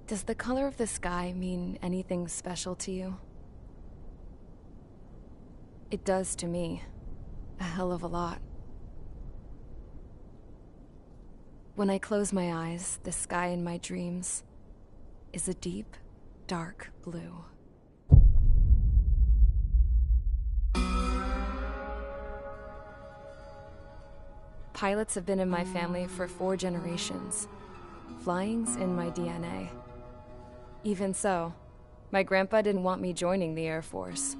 Does the color of the sky mean anything special to you? It does to me. A hell of a lot. When I close my eyes, the sky in my dreams is a deep, dark blue. Pilots have been in my family for 4 generations. Flying's in my DNA. Even so, my grandpa didn't want me joining the Air Force.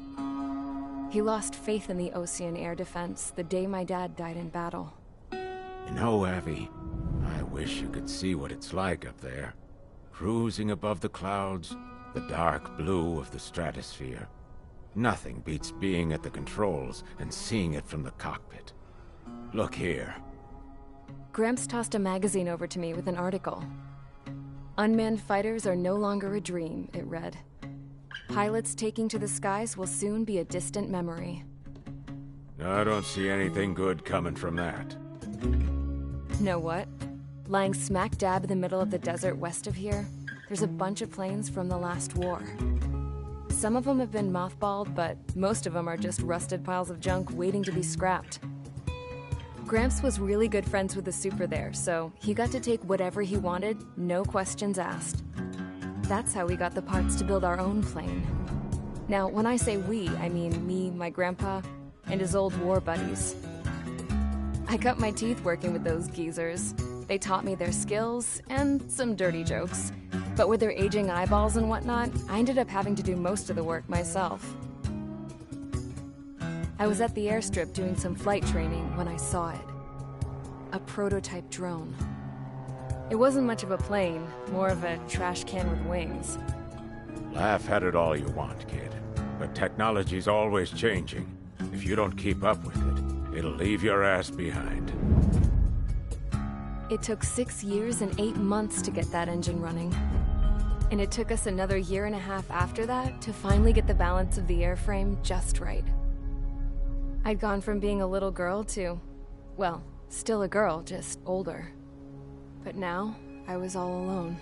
He lost faith in the Ocean Air Defense the day my dad died in battle. You know, Abby, I wish you could see what it's like up there. Cruising above the clouds, the dark blue of the stratosphere. Nothing beats being at the controls and seeing it from the cockpit. Look here. Gramps tossed a magazine over to me with an article. Unmanned fighters are no longer a dream, it read. Pilots taking to the skies will soon be a distant memory. I don't see anything good coming from that. Know what? Lying smack dab in the middle of the desert west of here, there's a bunch of planes from the last war. Some of them have been mothballed, but most of them are just rusted piles of junk waiting to be scrapped. Gramps was really good friends with the super there, so he got to take whatever he wanted, no questions asked. That's how we got the parts to build our own plane. Now, when I say we, I mean me, my grandpa, and his old war buddies. I cut my teeth working with those geezers. They taught me their skills, and some dirty jokes. But with their aging eyeballs and whatnot, I ended up having to do most of the work myself. I was at the airstrip doing some flight training when I saw it. A prototype drone. It wasn't much of a plane, more of a trash can with wings. Laugh at it all you want, kid. But technology's always changing. If you don't keep up with it, it'll leave your ass behind. It took 6 years and 8 months to get that engine running. And it took us another 1.5 years after that to finally get the balance of the airframe just right. I'd gone from being a little girl to, well, still a girl, just older. But now, I was all alone.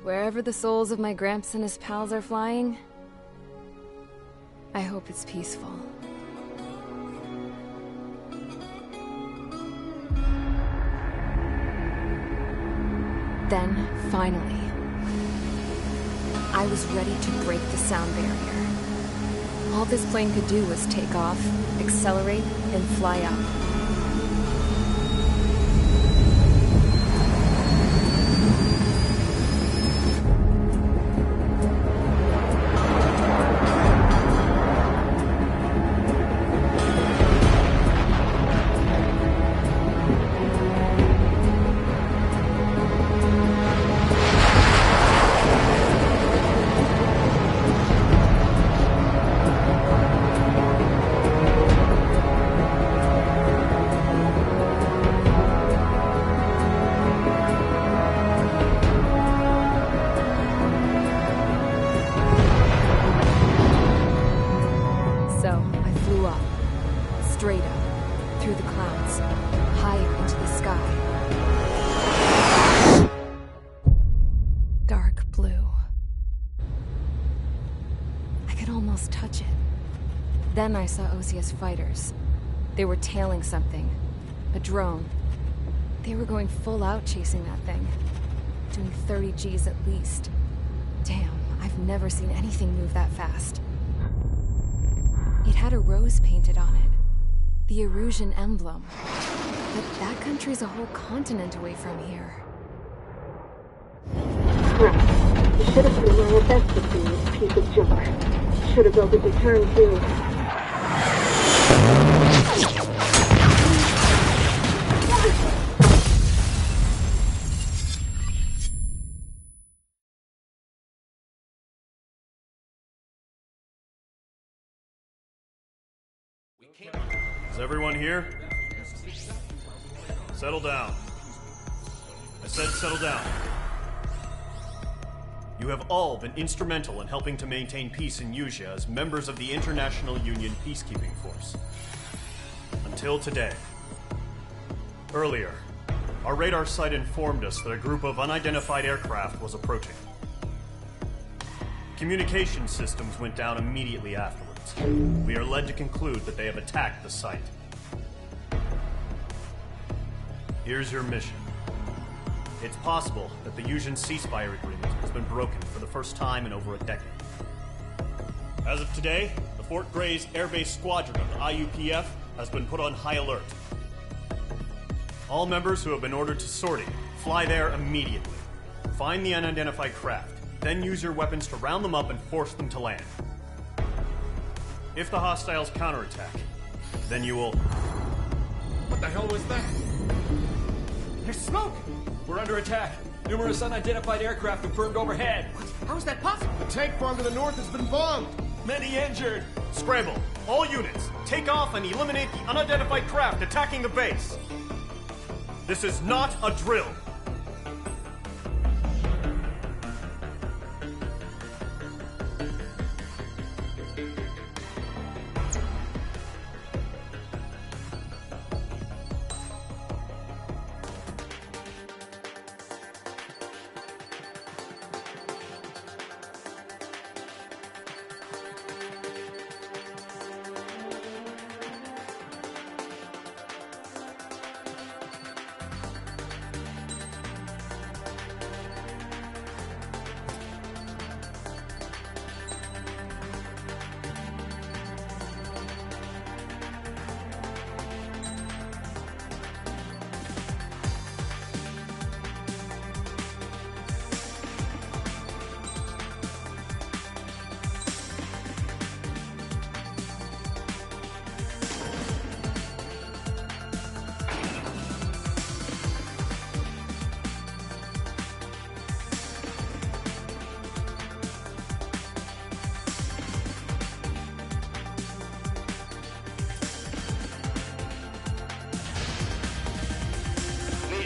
Wherever the souls of my Gramps and his pals are flying, I hope it's peaceful. Then, finally, I was ready to break the sound barrier. All this plane could do was take off, accelerate, and fly up. Straight up, through the clouds, higher into the sky. Dark blue. I could almost touch it. Then I saw Osia's fighters. They were tailing something. A drone. They were going full out chasing that thing. Doing 30 Gs at least. Damn, I've never seen anything move that fast. It had a rose painted on it. The Erusian emblem. But that country's a whole continent away from here. Right. You should have been where your best would be, this piece of junk. Should have built a return too. Is everyone here? Settle down. I said settle down. You have all been instrumental in helping to maintain peace in Usea as members of the International Union Peacekeeping Force. Until today. Earlier, Our radar site informed us that a group of unidentified aircraft was approaching. Communication systems went down immediately afterwards. We are led to conclude that they have attacked the site. Here's your mission. It's possible that the Yuuzhan ceasefire agreement has been broken for the first time in over a decade. As of today, the Fort Grays Air Base Squadron of the IUPF has been put on high alert. All members who have been ordered to sortie, fly there immediately. Find the unidentified craft, then use your weapons to round them up and force them to land. If the hostiles counterattack, then you will... What the hell was that? There's smoke! We're under attack. Numerous unidentified aircraft confirmed overhead. What? How is that possible? The tank farm to the north has been bombed! Many injured! Scramble! All units, take off and eliminate the unidentified craft attacking the base! This is not a drill!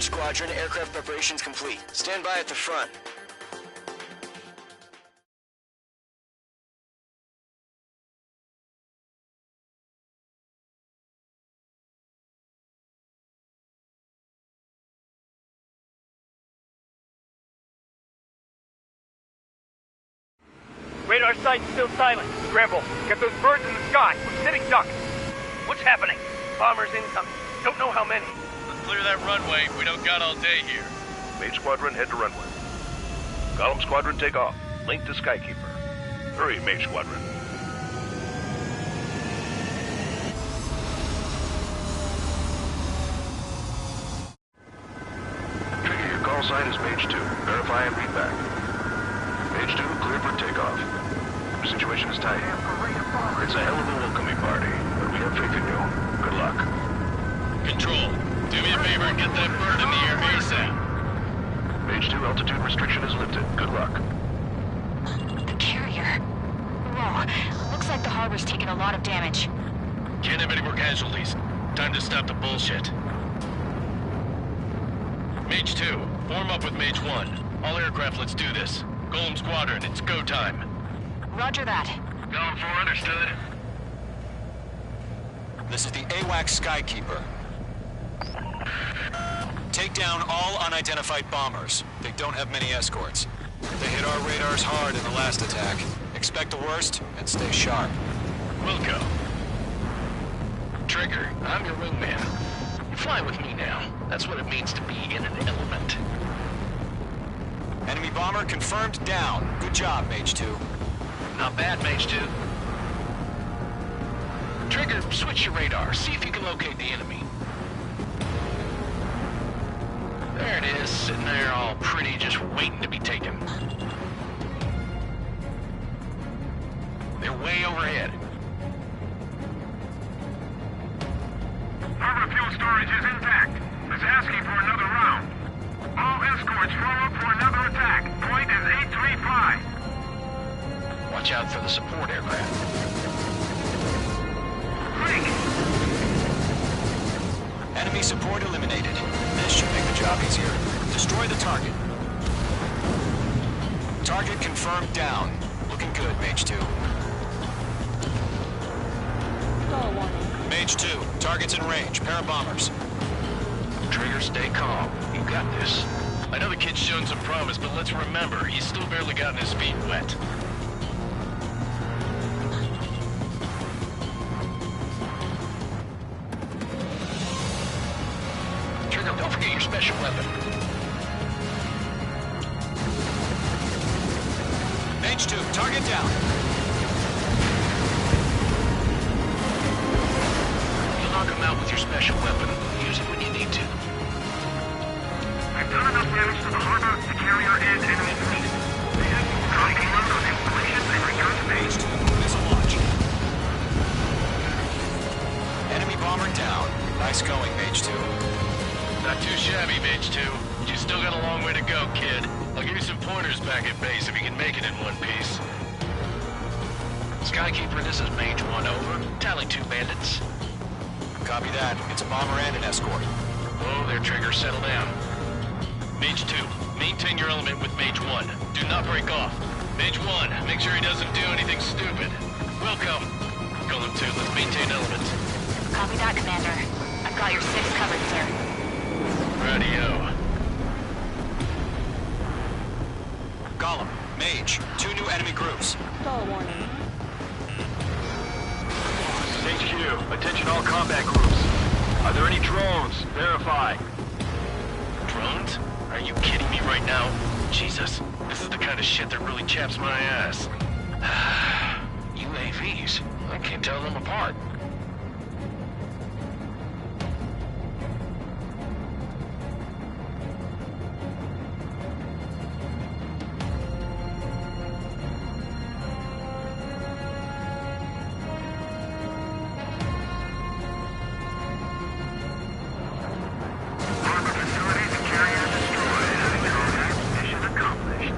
Squadron, aircraft preparations complete. Stand by at the front. Radar site's still silent. Scramble. Get those birds in the sky. We're sitting ducks. What's happening? Bombers incoming. Don't know how many. Clear that runway. We don't got all day here. Mage Squadron, head to runway. Column Squadron, take off. Link to Skykeeper. Hurry, Mage Squadron. Trigger, your call sign is Mage 2. Verify and read back. Mage 2, clear for takeoff. The situation is tight. It's a hell of a welcoming party, but we have faith in you. Good luck. Control. Do me a favor and get that bird in the air ASAP. Mage 2, altitude restriction is lifted. Good luck. The carrier. Whoa. Looks like the harbor's taken a lot of damage. Can't have any more casualties. Time to stop the bullshit. Mage 2, form up with Mage 1. All aircraft, let's do this. Golem Squadron, it's go time. Roger that. Going for understood. This is the AWACS Skykeeper. Take down all unidentified bombers. They don't have many escorts. They hit our radars hard in the last attack. Expect the worst and stay sharp. Wilco. Trigger, I'm your wingman. You fly with me now. That's what it means to be in an element. Enemy bomber confirmed down. Good job, Mage 2. Not bad, Mage 2. Trigger, switch your radar. See if you can locate the enemy. There it is, sitting there all pretty, just waiting to be taken. They're way overhead. Harbor fuel storage is intact. It's asking for another round. All escorts follow up for another attack. Point is 835. Watch out for the support aircraft. Quick! Enemy support eliminated. This should make the job easier. Destroy the target. Target confirmed down. Looking good, Mage 2. Mage 2, target's in range. Pair of bombers. Trigger, stay calm. You got this. I know the kid's shown some promise, but let's remember, he's still barely gotten his feet wet. Trigger, don't forget your special weapon. Mage 2, target down. You'll knock him out with your special weapon. Use it when you need to. I've done enough damage to the harbor, the carrier, and enemy fleet. Connie can run those installations and return to base. Mage 2, missile launch. Enemy bomber down. Nice going, Mage 2. Not too shabby, Mage 2. You still got a long way to go, kid. I'll give you some pointers back at base if you can make it in one piece. Skykeeper, this is Mage 1, over. Tally 2 bandits. Copy that. It's a bomber and an escort. Oh, their Trigger, settle down. Mage 2, maintain your element with Mage 1. Do not break off. Mage 1, make sure he doesn't do anything stupid. Welcome. Golem 2, let's maintain element. Copy that, Commander. I've got your 6 covered, sir. Radio. Golem, Mage, 2 new enemy groups. Stall warning. HQ, attention all combat groups. Are there any drones? Verify. Drones? Are you kidding me right now? Jesus, this is the kind of shit that really chaps my ass. UAVs? I can't tell them apart. Harbor facilities and carrier destroyed. Mission accomplished.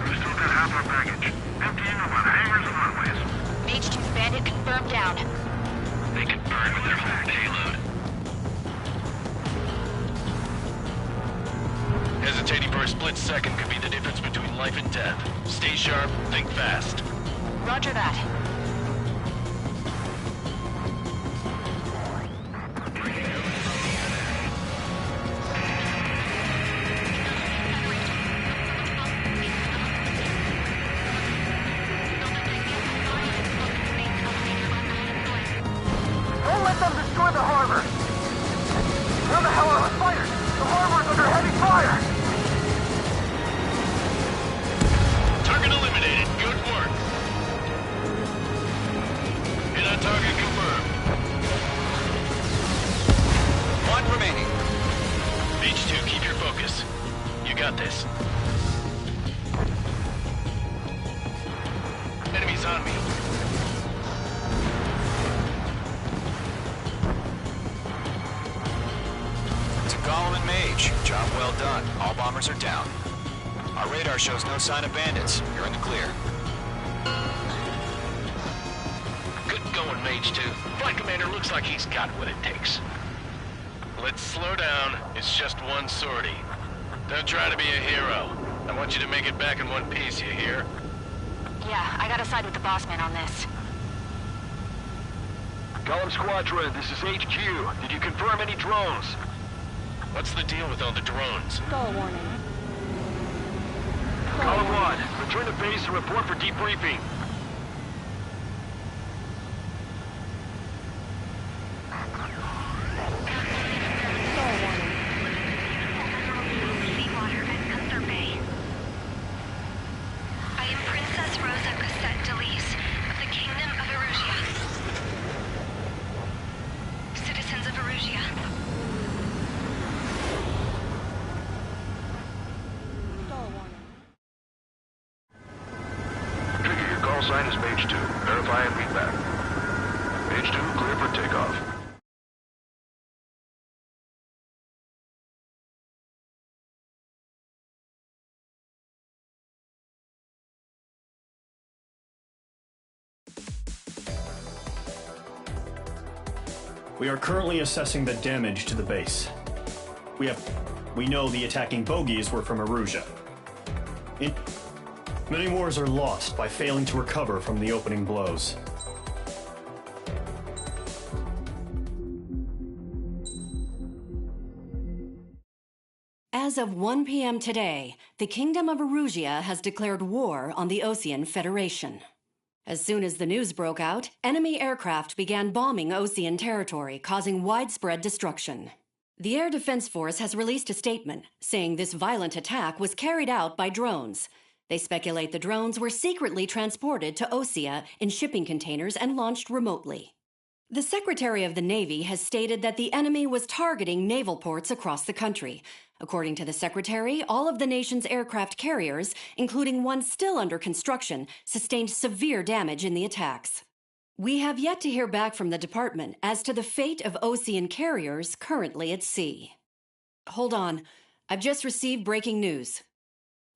We've still got half our baggage. Emptying them on hangars and runways. Mage 2's bandit confirmed down. They can burn with their whole payload. Hesitating for a split second could be the difference between life and death. Stay sharp, think fast. Roger that. Don't let them destroy the harbor! Where the hell are the fighters? The harbor's under heavy fire! Target eliminated. Good work. Hit on target confirmed. 1 remaining. Mage 2, keep your focus. You got this. Enemies on me. It's a Golem and Mage. Job well done. All bombers are down. Our radar shows no sign of bandits. You're in the clear. Good going, Mage 2. Flight Commander looks like he's got what it takes. Let's slow down. It's just one sortie. Don't try to be a hero. I want you to make it back in one piece, you hear? Yeah, I gotta side with the boss man on this. Golem Squadron, this is HQ. Did you confirm any drones? What's the deal with all the drones? Stall warning. Golem 1, return to base and report for debriefing. Stall warning. Seawater at Gunther Bay. I am Princess Rosa Cassette Delise of the Kingdom of Erusia. Citizens of Erusia. Stall warning. Trigger, your call sign is Mage 2. Verify and read back. Mage 2, clear for takeoff. We are currently assessing the damage to the base. We know the attacking bogies were from Erusia. Many wars are lost by failing to recover from the opening blows. As of 1 p.m. today, the Kingdom of Erusia has declared war on the Osean Federation. As soon as the news broke out, enemy aircraft began bombing Osean territory, causing widespread destruction. The Air Defense Force has released a statement saying this violent attack was carried out by drones. They speculate the drones were secretly transported to Osea in shipping containers and launched remotely. The Secretary of the Navy has stated that the enemy was targeting naval ports across the country. According to the Secretary, all of the nation's aircraft carriers, including one still under construction, sustained severe damage in the attacks. We have yet to hear back from the department as to the fate of Osean carriers currently at sea. Hold on. I've just received breaking news.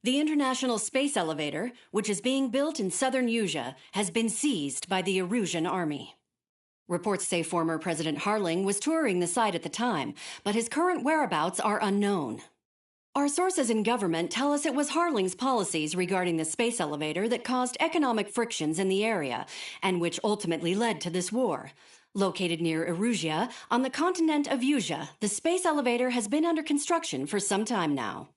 The International Space Elevator, which is being built in southern Usea, has been seized by the Erusian Army. Reports say former President Harling was touring the site at the time, but his current whereabouts are unknown. Our sources in government tell us it was Harling's policies regarding the space elevator that caused economic frictions in the area, and which ultimately led to this war. Located near Erusia, on the continent of Usea, the space elevator has been under construction for some time now.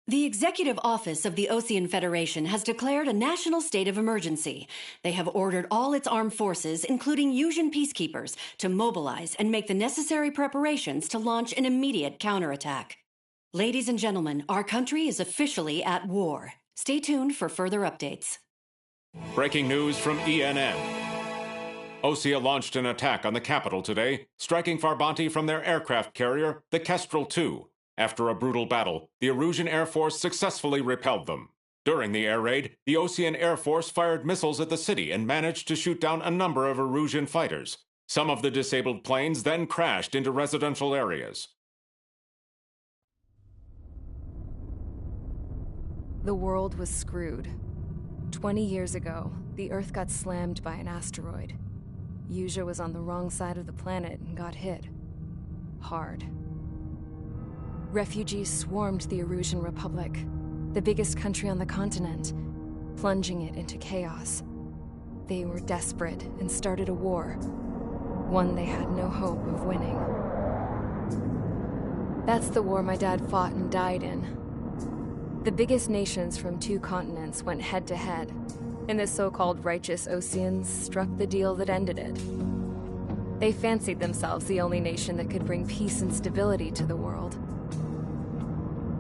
The Executive Office of the Osean Federation has declared a national state of emergency. They have ordered all its armed forces, including Usian peacekeepers, to mobilize and make the necessary preparations to launch an immediate counterattack. Ladies and gentlemen, our country is officially at war. Stay tuned for further updates. Breaking news from ENN. Osea launched an attack on the capital today, striking Farbanti from their aircraft carrier, the Kestrel II. After a brutal battle, the Erusian Air Force successfully repelled them. During the air raid, the Osean Air Force fired missiles at the city and managed to shoot down a number of Erusian fighters. Some of the disabled planes then crashed into residential areas. The world was screwed. 20 years ago, the Earth got slammed by an asteroid. Usea was on the wrong side of the planet and got hit. Hard. Refugees swarmed the Erusian Republic, the biggest country on the continent, plunging it into chaos. They were desperate and started a war, one they had no hope of winning. That's the war my dad fought and died in. The biggest nations from 2 continents went head-to-head, and the so-called righteous Oseans struck the deal that ended it. They fancied themselves the only nation that could bring peace and stability to the world.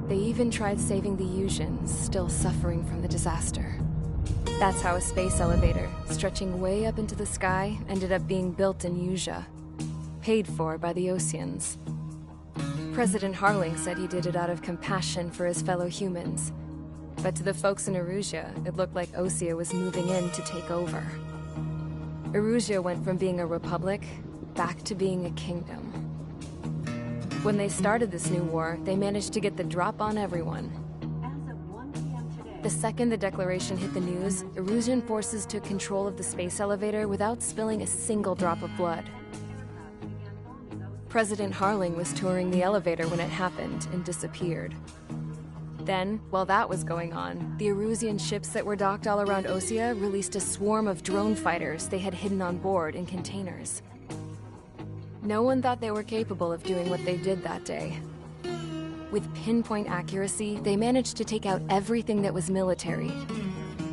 They even tried saving the Usians, still suffering from the disaster. That's how a space elevator, stretching way up into the sky, ended up being built in Usea, paid for by the Oseans. President Harling said he did it out of compassion for his fellow humans. But to the folks in Erusia, it looked like Osea was moving in to take over. Erusia went from being a republic back to being a kingdom. When they started this new war, they managed to get the drop on everyone. The second the declaration hit the news, Erusian forces took control of the space elevator without spilling a single drop of blood. President Harling was touring the elevator when it happened and disappeared. Then, while that was going on, the Erusian ships that were docked all around Osea released a swarm of drone fighters they had hidden on board in containers. No one thought they were capable of doing what they did that day. With pinpoint accuracy, they managed to take out everything that was military,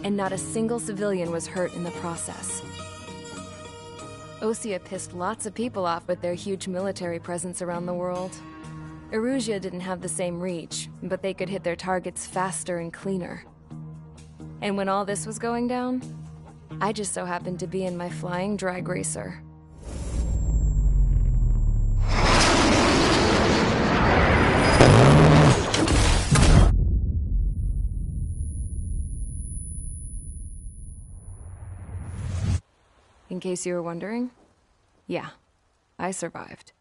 and not a single civilian was hurt in the process. Osea pissed lots of people off with their huge military presence around the world. Erusia didn't have the same reach, but they could hit their targets faster and cleaner. And when all this was going down, I just so happened to be in my flying drag racer. In case you were wondering, yeah, I survived.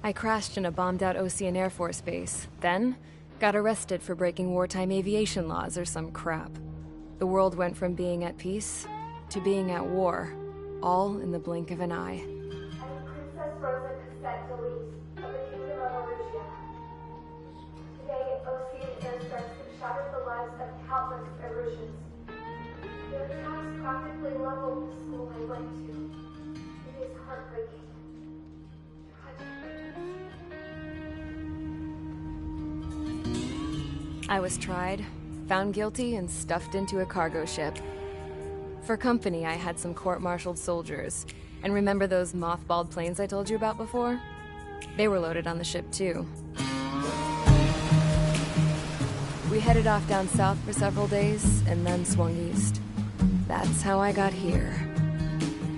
I crashed in a bombed-out Osean Air Force base, then got arrested for breaking wartime aviation laws or some crap. The world went from being at peace to being at war, all in the blink of an eye. Princess Rosa Cassette Delise of the Kingdom of Erusia. Today, Osean airstrikes have shattered the lives of countless Erusians. Their attacks practically leveled the school I went to. It is heartbreaking. I was tried, found guilty, and stuffed into a cargo ship. For company, I had some court-martialed soldiers. And remember those mothballed planes I told you about before? They were loaded on the ship, too. We headed off down south for several days, and then swung east. That's how I got here.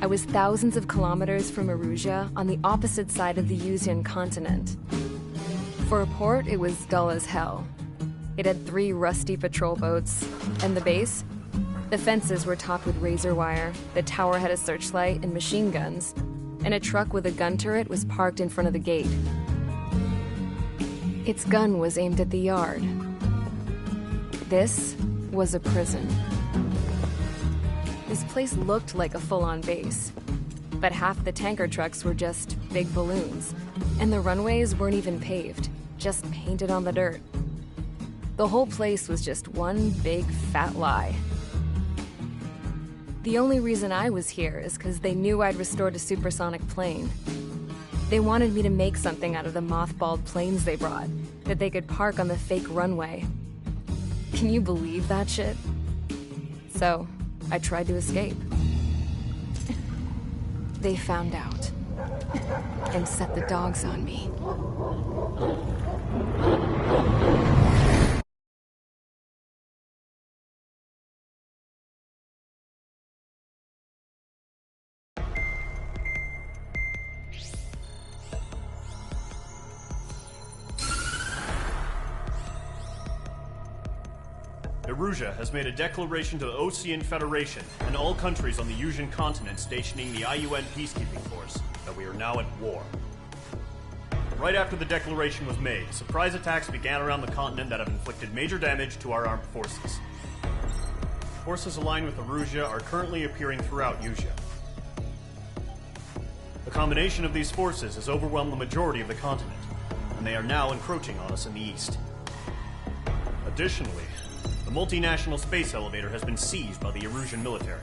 I was thousands of kilometers from Erusia, on the opposite side of the Yuzian continent. For a port, it was dull as hell. It had 3 rusty patrol boats, and the base? The fences were topped with razor wire, the tower had a searchlight and machine guns, and a truck with a gun turret was parked in front of the gate. Its gun was aimed at the yard. This was a prison. This place looked like a full-on base, but half the tanker trucks were just big balloons, and the runways weren't even paved, just painted on the dirt. The whole place was just one big fat lie. The only reason I was here is because they knew I'd restored a supersonic plane. They wanted me to make something out of the mothballed planes they brought, that they could park on the fake runway. Can you believe that shit? So, I tried to escape. They found out, and set the dogs on me. Erusia has made a declaration to the Ocean Federation and all countries on the Yuzian continent stationing the IUN peacekeeping force that we are now at war. Right after the declaration was made, surprise attacks began around the continent that have inflicted major damage to our armed forces. Forces aligned with Erusia are currently appearing throughout Yusia. The combination of these forces has overwhelmed the majority of the continent, and they are now encroaching on us in the east. Additionally, the multinational space elevator has been seized by the Erusian military.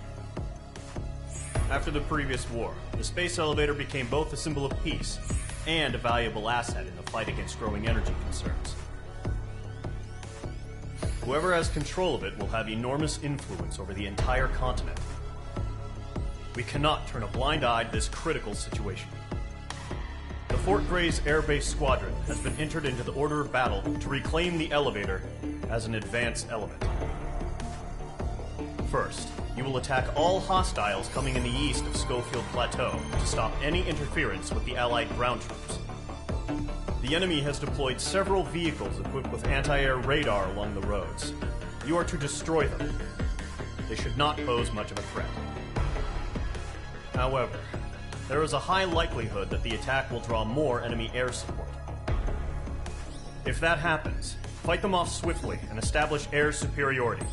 After the previous war, the space elevator became both a symbol of peace and a valuable asset in the fight against growing energy concerns. Whoever has control of it will have enormous influence over the entire continent. We cannot turn a blind eye to this critical situation. The Fort Gray's Air Base Squadron has been entered into the order of battle to reclaim the elevator as an advance element. First, you will attack all hostiles coming in the east of Schofield Plateau to stop any interference with the Allied ground troops. The enemy has deployed several vehicles equipped with anti-air radar along the roads. You are to destroy them. They should not pose much of a threat. However, there is a high likelihood that the attack will draw more enemy air support. If that happens, fight them off swiftly and establish air superiority.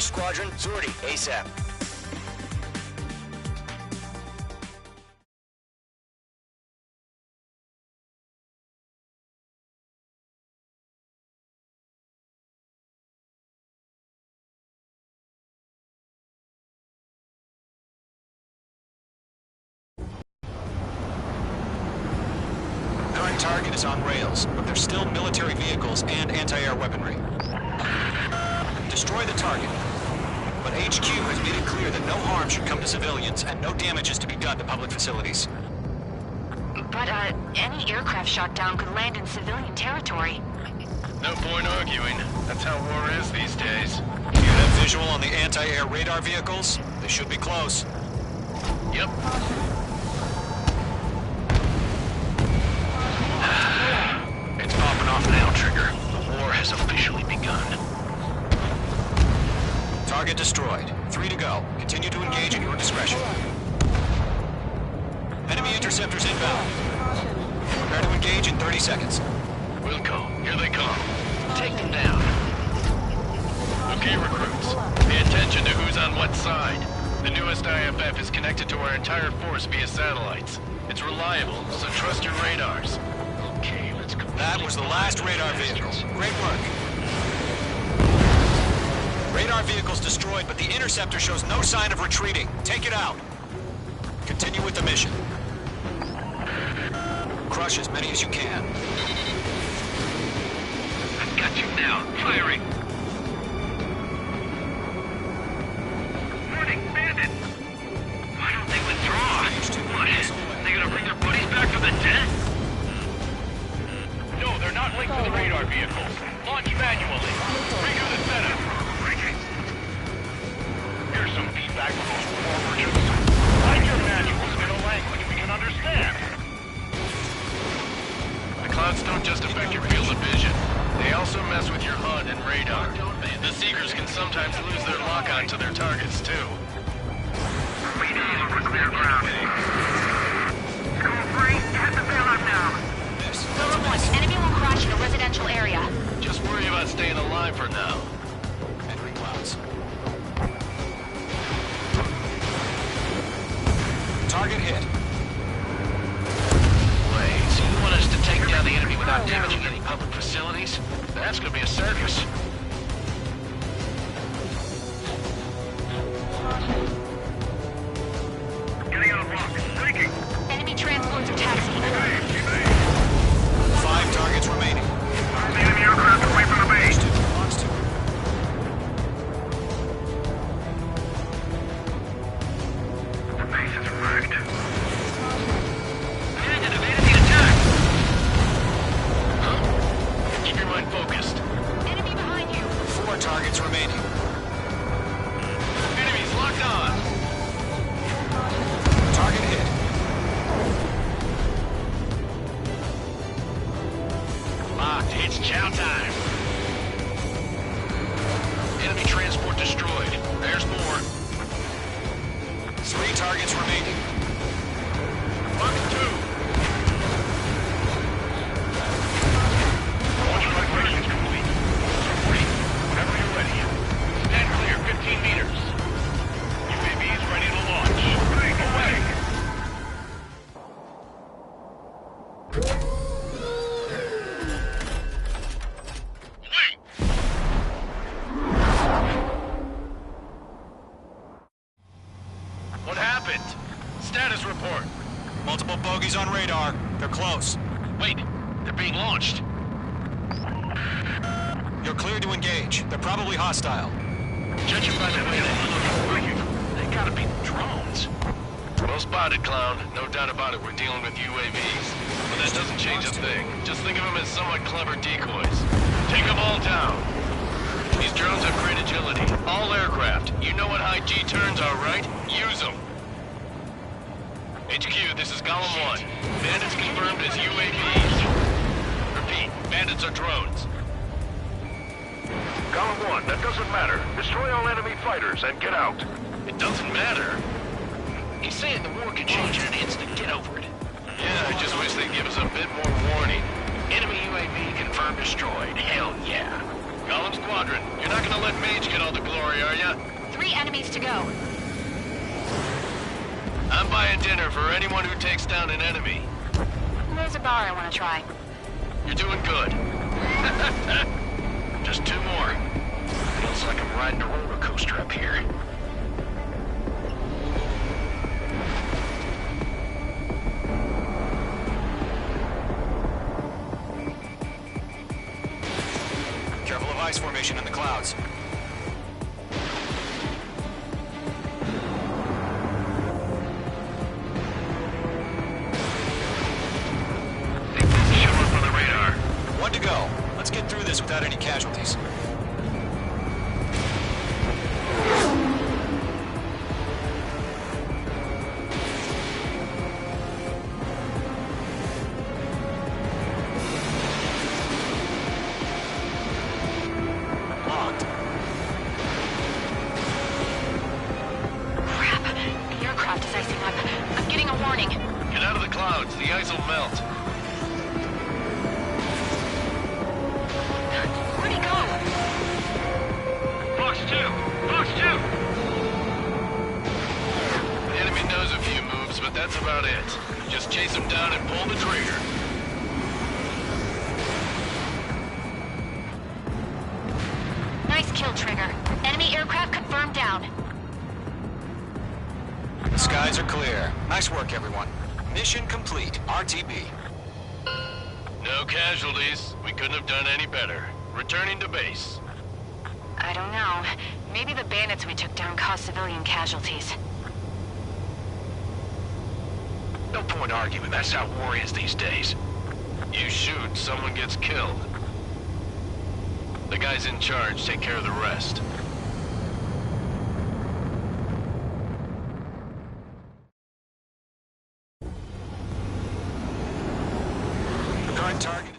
squadron, sortie, ASAP. Current target is on rails, but there's still military vehicles and anti-air weaponry. Destroy the target. But HQ has made it clear that no harm should come to civilians and no damage is to be done to public facilities. But, any aircraft shot down could land in civilian territory. No point arguing. That's how war is these days. Do you have visual on the anti-air radar vehicles? They should be close. Yep. It's popping off now, Trigger. The war has officially begun. Target destroyed. 3 to go. Continue to engage at your discretion. Enemy interceptors inbound. Prepare to engage in 30 seconds. Wilco, here they come. Take them down. Okay, recruits. Pay attention to who's on what side. The newest IFF is connected to our entire force via satellites. It's reliable, so trust your radars. Okay, let's go. That was the last radar vehicle. Great work. Radar vehicle's destroyed, but the interceptor shows no sign of retreating. Take it out. Continue with the mission. Crush as many as you can. I've got you now. Firing. Warning, bandit! Why don't they withdraw? What? They gonna bring their buddies back from the dead? No, they're not linked to the radar vehicles. Launch manually. Redo the setup. Here's some feedback from those war merchants. Write your manuals in a language we can understand. The clouds don't just affect your field of vision. They also mess with your HUD and radar. The Seekers can sometimes lose their lock-on to their targets, too. We need over clear ground. School free, head the bailout now. Number 1, enemy will crash in a residential area. Just worry about staying alive for now. Entering clouds. Target hit. Wait, so you want us to take down the enemy without damaging any public facilities? That's gonna be a circus. Getting out of rock. Breaking. Enemy transports are taxiing. 5 targets remaining. All the enemy aircraft away from the base. Lost 2. The base is wrecked. Bandit evaded the attack! Huh? Keep your mind focused. Enemy behind you. 4 targets remaining. Enemies locked on! Target hit. Locked. It's chow time. Enemy transport destroyed. There's more. 3 targets remaining. Locked 2. Launch preparations complete. Wait, whenever you're ready. Stand clear, 15 meters. UAVs ready to launch. Away! What happened? Status report. Multiple bogies on radar. They're close. Wait, they're being launched. You're cleared to engage. They're probably hostile. Judging by the way they gotta be drones. Well spotted, Clown. No doubt about it, we're dealing with UAVs. But that doesn't change a thing. Just think of them as somewhat clever decoys. Take them all down. These drones have great agility. All aircraft. You know what high G turns are, right? Use them. HQ, this is Column 1. Bandits confirmed as UAVs. Repeat, bandits are drones. Column 1, that doesn't matter. Destroy all enemy fighters and get out. It doesn't matter. He's saying the war could change in an instant. Get over it. Yeah, I just wish they'd give us a bit more warning. Enemy UAV confirmed destroyed. Hell yeah. Column Squadron, you're not gonna let Mage get all the glory, are ya? 3 enemies to go. I'm buying dinner for anyone who takes down an enemy. There's a bar I want to try. You're doing good. Just 2 more. Feels like I'm riding a roller coaster up here. Careful of ice formation in the clouds. Show up on the radar. 1 to go. Let's get through this without any casualties. Locked. Crap. The aircraft is icing up. I'm getting a warning. Get out of the clouds. The ice will melt. Where'd he go? Fox 2! Fox 2! The enemy knows a few moves, but that's about it. Just chase him down and pull the trigger. Nice kill, Trigger. Enemy aircraft confirmed down. The skies are clear. Nice work, everyone. Mission complete. RTB. No casualties. We couldn't have done any better. Returning to base. I don't know. Maybe the bandits we took down caused civilian casualties. No point arguing. That's how war is these days. You shoot, someone gets killed. The guys in charge take care of the rest. Current target.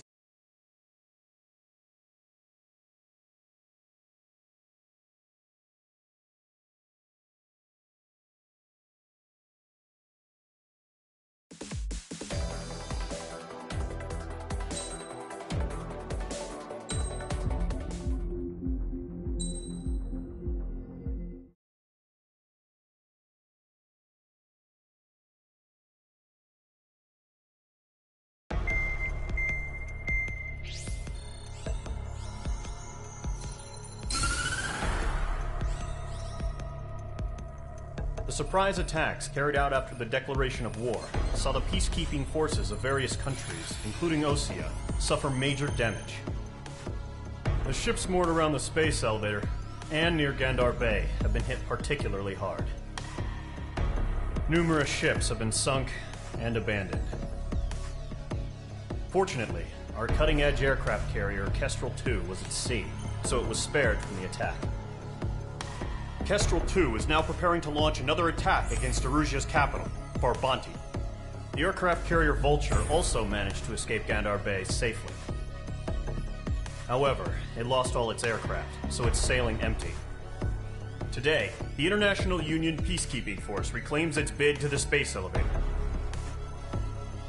The surprise attacks carried out after the declaration of war saw the peacekeeping forces of various countries, including Osea, suffer major damage. The ships moored around the space elevator and near Gandar Bay have been hit particularly hard. Numerous ships have been sunk and abandoned. Fortunately, our cutting-edge aircraft carrier Kestrel 2 was at sea, so it was spared from the attack. Kestrel 2 is now preparing to launch another attack against Erusia's capital, Farbanti. The aircraft carrier Vulture also managed to escape Gandar Bay safely. However, it lost all its aircraft, so it's sailing empty. Today, the International Union Peacekeeping Force reclaims its bid to the space elevator.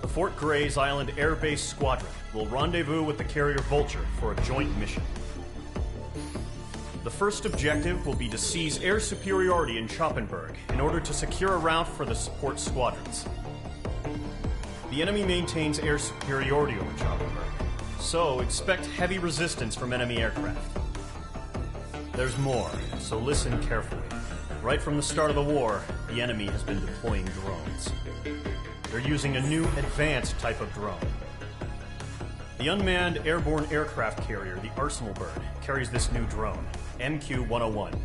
The Fort Gray's Island Air Base Squadron will rendezvous with the carrier Vulture for a joint mission. The first objective will be to seize air superiority in Schoppenberg in order to secure a route for the support squadrons. The enemy maintains air superiority over Schoppenberg, so expect heavy resistance from enemy aircraft. There's more, so listen carefully. Right from the start of the war, the enemy has been deploying drones. They're using a new advanced type of drone. The unmanned airborne aircraft carrier, the Arsenal Bird, carries this new drone, MQ-101.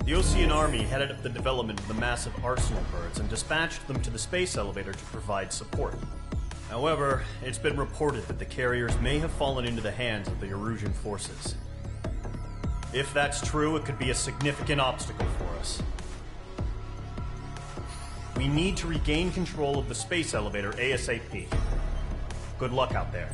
The Osean Army headed up the development of the massive Arsenal Birds and dispatched them to the space elevator to provide support. However, it's been reported that the carriers may have fallen into the hands of the Erusian forces. If that's true, it could be a significant obstacle for us. We need to regain control of the space elevator ASAP. Good luck out there.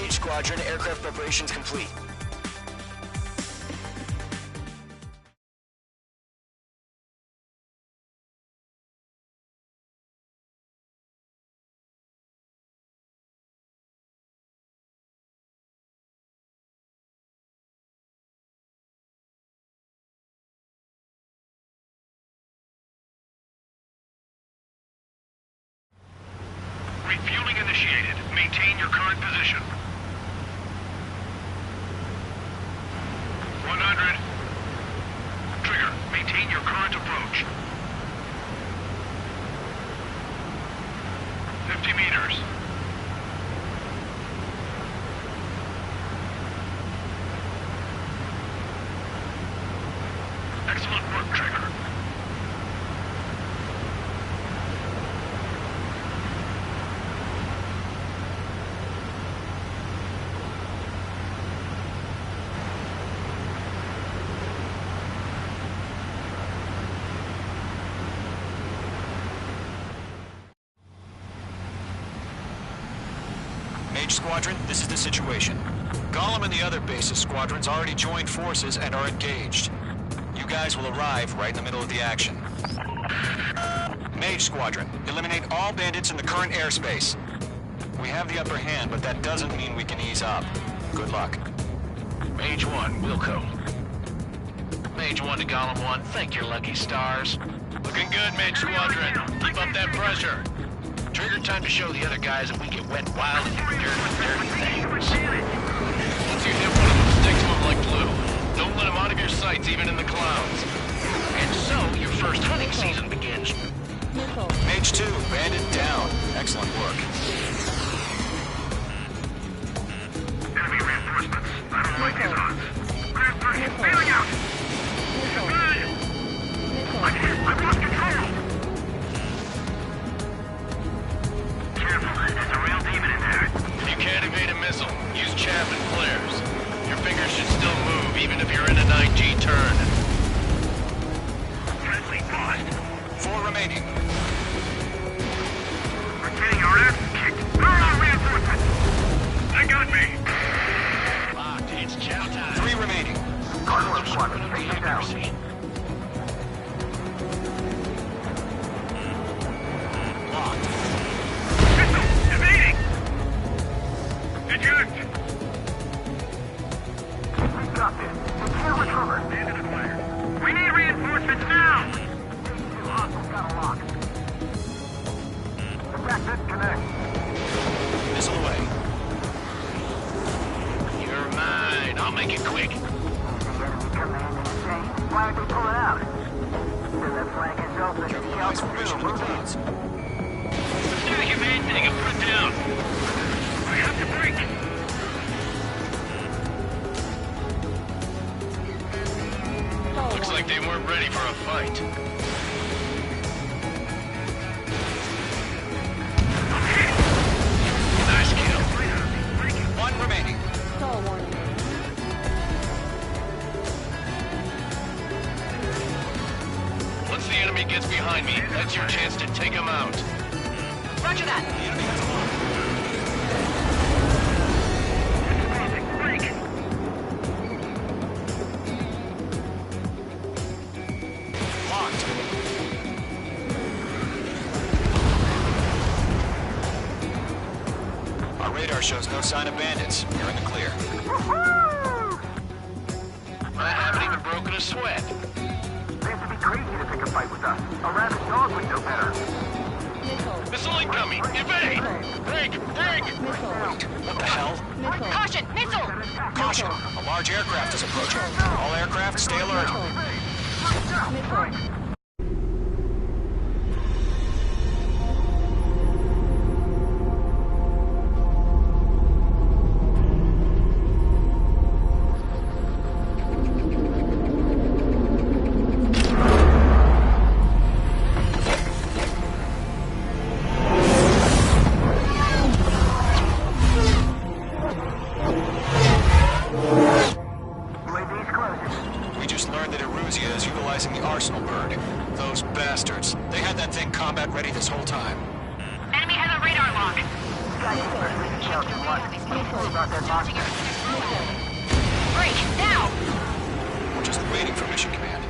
Mage Squadron, aircraft preparations complete. Refueling initiated. Maintain your current position. 100. Trigger, maintain your current approach. 50 meters. Excellent work, Trigger. Mage Squadron, this is the situation. Gollum and the other base's squadrons already joined forces and are engaged. You guys will arrive right in the middle of the action. Mage Squadron, eliminate all bandits in the current airspace. We have the upper hand, but that doesn't mean we can ease up. Good luck. Mage 1, Wilco. Mage 1 to Gollum 1, thank your lucky stars. Looking good, Mage Squadron. Keep up that pressure. Trigger time to show the other guys that we get wet wild and do dirty things. Once you hit one of them, stick to them like glue. Don't let them out of your sights, even in the clouds. And so, your first hunting season begins. Mage 2, bandit down. Excellent work. Enemy reinforcements. I don't like these odds. Reinforcements bailing out. Good. I've lost control. There's a real demon in there. If you can't evade a missile, use chaff and flares. Your fingers should still move, even if you're in a 9G turn. Friendly paused. 4 remaining. We're getting our ass kicked. Where are our reinforcements? They got me. Locked, it's chow time. 3 remaining. Carnival Squadron, face down. Evading! Eject! We got this. We can't recover. Bandit acquired. We need reinforcements now! Hostile got a lock. Attack disconnect. Missile away. You're mine. I'll make it quick. Why aren't they pulling out? The flank is open. Careful eyes formation in the clouds. Do your main thing and put down. I have to break. Looks like they weren't ready for a fight. Nice kill. 1 remaining. Once the enemy gets behind me, that's your chance to take him out. Roger that. The enemy has a lock. Locked. Our radar shows no sign of bandits. You're in the clear. I haven't even broken a sweat. They have to be crazy to pick a fight with us. A rabid dog would know better. Missile incoming! Evade! Break! Break! What the hell? Caution! Missile! Caution! A large aircraft is approaching. All aircraft, stay alert. We just learned that Eruzia is utilizing the Arsenal bird. Those bastards. They had that thing combat ready this whole time. Enemy has a radar lock. Sky Break, now! We're just waiting for mission command.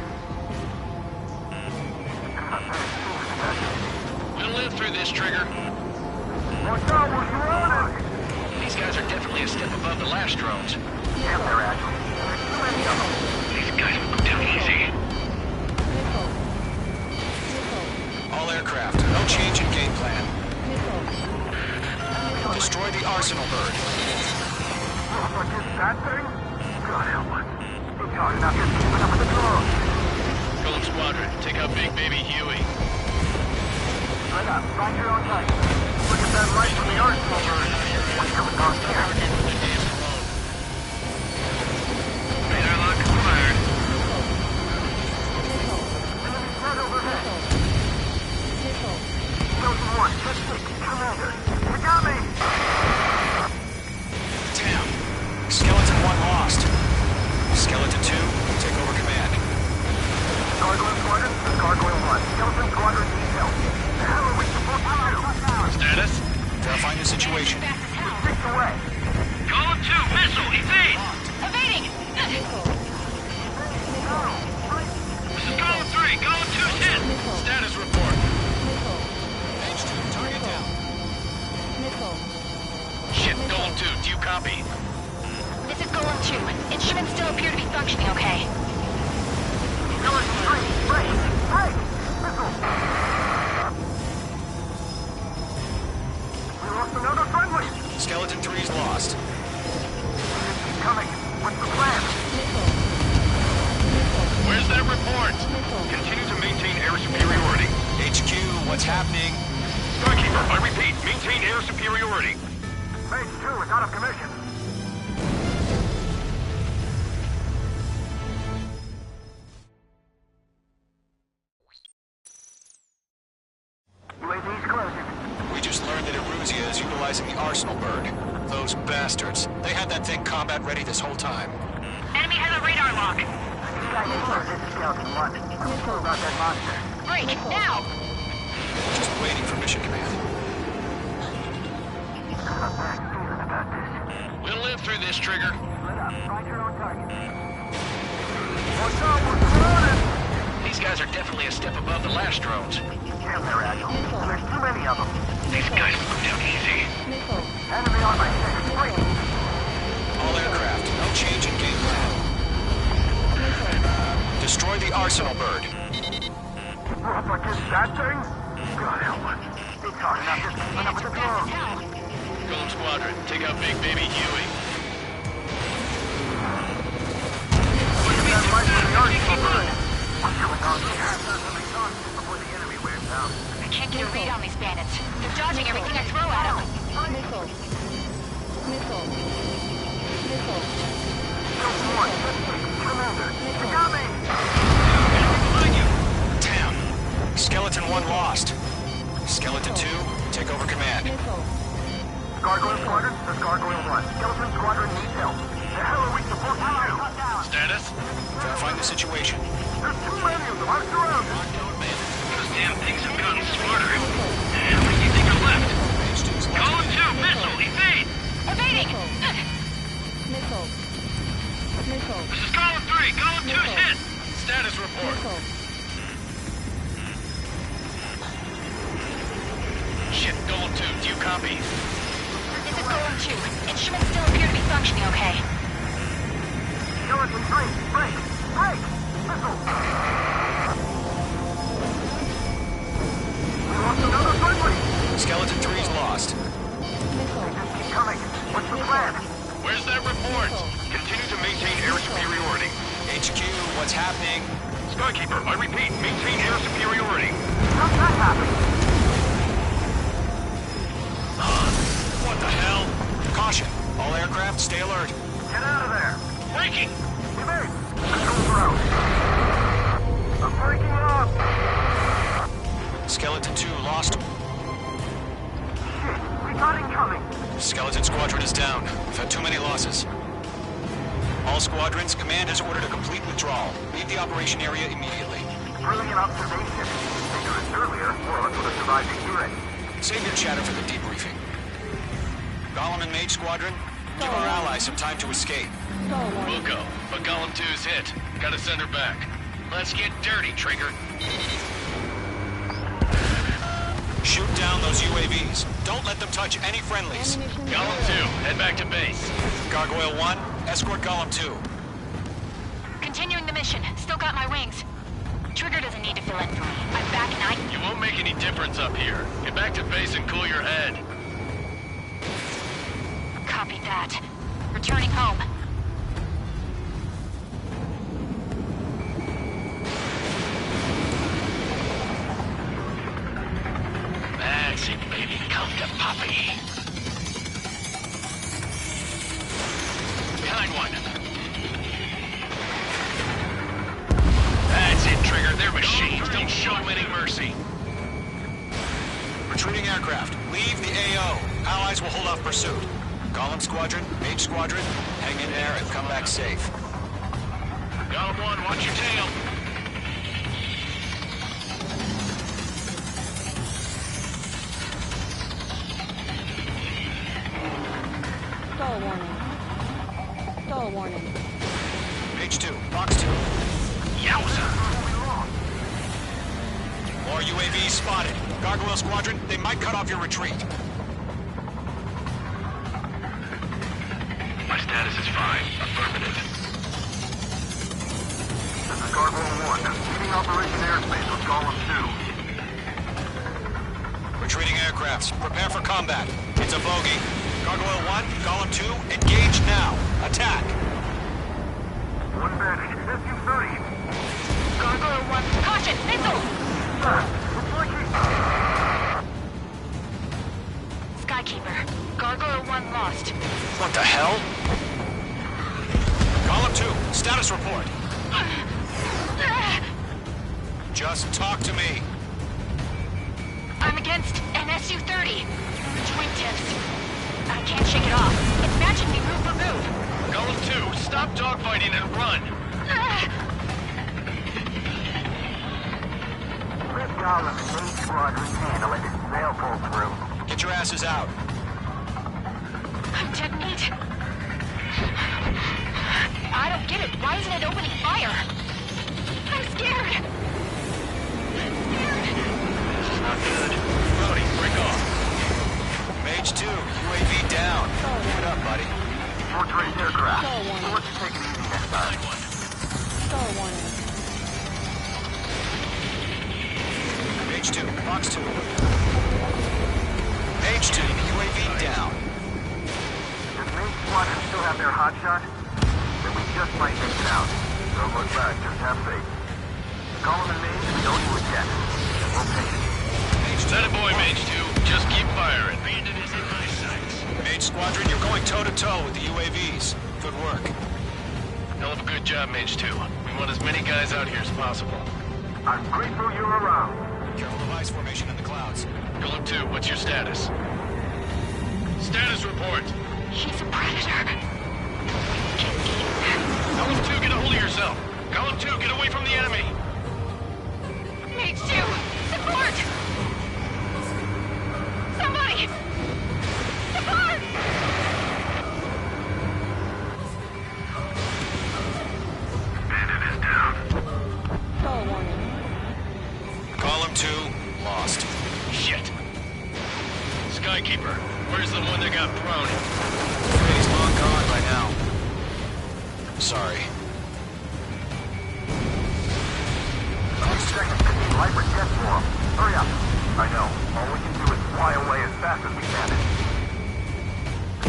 We'll live through this, Trigger. Watch out, we're surrounded! These guys are definitely a step above the last drones. Damn, they're agile. There's too many of them. These guys will go down easy. All aircraft, no change in game plan. Destroy the arsenal bird. What is that thing? God help us. It's hard enough just keeping up with the drones. Golem Squadron, take out Big Baby Huey. Right up, find your own time. Look at that light from the arsenal bird. What's going on here? Radar lock acquired. Enemy threat overhead. Chosen 1, just Commander. You got me! Damn. Skeleton 1 lost. Skeleton 2, take over command. Gargoyle Squadron, this is Gargoyle 1. Skeleton Squadron detail. The hell are we supposed to do? Status? Verifying the situation. We're 6 away. Golem 2, missile, evade! Evading! This is Golem 3, Golem 2's hit! Status report. H2, target down. Shit, Golem 2, do you copy? This is Golem 2. Instruments still appear to be functioning okay. Skeleton 3, break! Break! Missile! We lost another friendly! Skeleton 3's lost. Keep coming. What's the plan? Where's that report? Continue to maintain air superiority. HQ, what's happening? Skykeeper, I repeat, maintain air superiority. Phase 2 is out of commission. UAV's closing. We just learned that Eruzia is utilizing the arsenal bird. Those bastards. They had that thing combat ready this whole time. Enemy has a radar lock. This is Skeleton 1. I'm sure about that monster. Break, now! Just waiting for mission command. I have a bad feeling about this. We'll live through this, Trigger. Split up. Find your own target. Watch out, we're surrounded! These guys are definitely a step above the last drones. Damn, they're agile. There's too many of them. These guys will go down easy. Enemy on my 6. Break! All aircraft, no change in game plan. Destroy the arsenal bird. What is that thing? God help us. It's hard enough just keeping up with the drones. Golem Squadron, take out Big Baby Huey. Look at that light from the arsenal bird. What's going on here? Before the enemy wears out. I can't get a read on these bandits. They're dodging everything I throw at them. Chosen 1, Commander. You got me! Damn. Skeleton 1 lost. Skeleton 2, take over command. Gargoyle Squadron, this is Gargoyle 1. Skeleton Squadron needs help. The hell are we supposed to do? Status? Verifying the situation. There's too many of them. I'm surrounded. Those damn things have gotten smarter. How many do you think are left? H2's lost. Golem 2, missile, evade! Evading! This is Golem 3, Golem 2's hit! Status report. Shit, Golem 2, do you copy? This is Golem 2. Instruments still appear to be functioning okay. Skeleton 3, break! Break! Missile! We lost another friendly! Skeleton 3's lost. Keep coming. What's the plan? Where's that report? Continue to maintain air superiority. HQ, what's happening? Skykeeper, I repeat, maintain air superiority. How'd that happen? What the hell? Caution. All aircraft, stay alert. Get out of there! Breaking! Evade! Controls are out. I'm breaking up! Skeleton 2 lost. Shit, we got incoming! Skeleton Squadron is down. We've had too many losses. All squadrons, command has ordered a complete withdrawal. Leave the operation area immediately. Brilliant observation. Dangerous earlier, more of us would have survived the hearing. Save your chatter for the debriefing. Golem and Mage Squadron, give our allies some time to escape. We'll go, but Golem 2's hit. Gotta send her back. Let's get dirty, Trigger. Shoot down those UAVs. Don't let them touch any friendlies. Golem 2, head back to base. Gargoyle 1, escort Golem 2. Continuing the mission. Still got my wings. Trigger doesn't need to fill in for me. I'm back and You won't make any difference up here. Get back to base and cool your head. Copy that. Returning home. Maxie, baby, come to Poppy. Behind one. That's it, Trigger. They're machines. Don't show them any mercy. Retreating aircraft. Leave the AO. Allies will hold off pursuit. Golem Squadron, Mage Squadron, hang in there and come back safe. Golem 1, watch your tail. Stall warning. Stall warning. Mage 2, Box 2. Yowza! More UAVs spotted. Gargoyle Squadron, they might cut off your retreat. My status is fine. Affirmative. This is Gargoyle 1. Leading Operation Airspace with Golem 2. Retreating aircrafts, prepare for combat. It's a bogey. Gargoyle 1, Golem 2, engage now. Attack. One bandage. SU-30. Gargoyle 1. Caution! Missile! Skykeeper. Gargoyle 1 lost. What the hell? Golem 2, status report. Just talk to me. I'm against an SU-30. Twin tips. I can't shake it off. It's matching me move for move. Golem 2, stop dogfighting and run. Let Golem and Mage Squadron handle it. They'll pull through. Get your asses out. I'm detonate. I don't get it. Why isn't it opening fire? I'm scared. This is not good. Brody, break off. Mage 2, UAV down. Give it up, buddy. Fourth-rate aircraft. Stall warning. We'll let you take it easy next time. Stall warning. Mage 2, Box 2. Mage 2, UAV down. Does Mage Squadron still have their hotshot? Then we just might make it out. Don't look back, just have faith. Golem and Mage, we owe you a jet. We'll take it. That a boy, Mage 2. Just keep firing. Bandit is in my sights. Mage Squadron, you're going toe-to-toe with the UAVs. Good work. Hell of a good job, Mage 2. We want as many guys out here as possible. I'm grateful you're around. Careful of ice formation in the clouds. Golem 2, what's your status? Status report. He's a predator. Golem 2, get a hold of yourself. Golem 2, get away from the enemy. Mage 2, support! Somebody! Support! Bandit is down. Stall warning. Golem 2, lost. Shit. Skykeeper, where's the one that got prone? He's long gone by now. Sorry. 8 seconds to be light jet for him. Hurry up. I know. All we can do is fly away as fast as we can.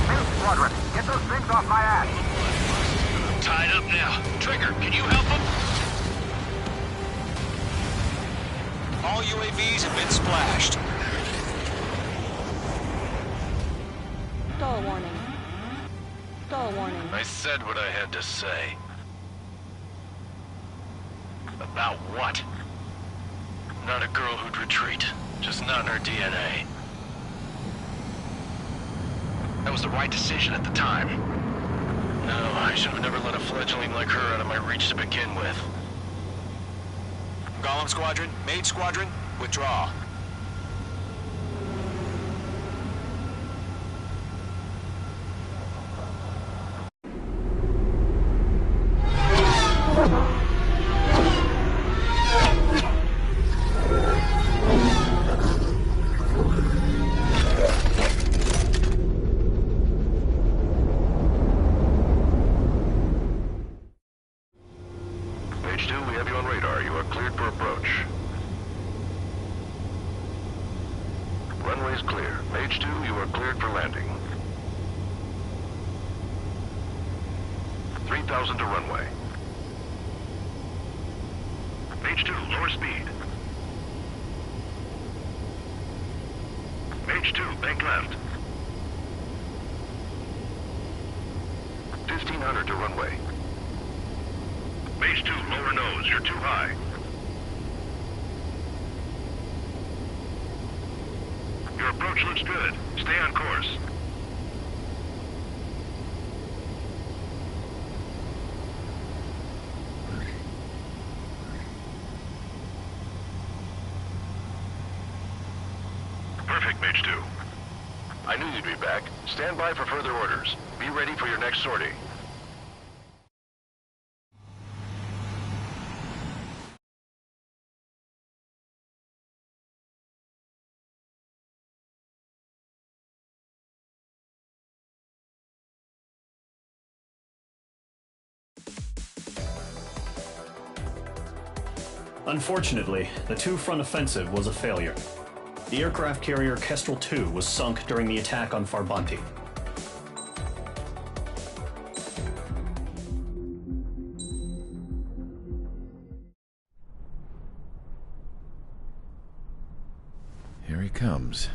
Mage Squadron, get those things off my ass. Tied up now. Trigger, can you help him? All UAVs have been splashed. Stall warning. Stall warning. I said what I had to say. About what? Not a girl who'd retreat. Just not in her DNA. That was the right decision at the time. No, I should have never let a fledgling like her out of my reach to begin with. Golem Squadron, Mage Squadron, withdraw. Page 2, we have you on radar. You are cleared for approach. Runway's clear. Page 2, you are cleared for landing. 3,000 to runway. Page 2, lower speed. Page 2, bank left. 1,500 to runway. Page 2, lower nose, you're too high. Your approach looks good. Stay on course. Perfect, Page 2. I knew you'd be back. Stand by for further orders. Be ready for your next sortie. Unfortunately, the two-front offensive was a failure. The aircraft carrier Kestrel II was sunk during the attack on Farbanti. Here he comes.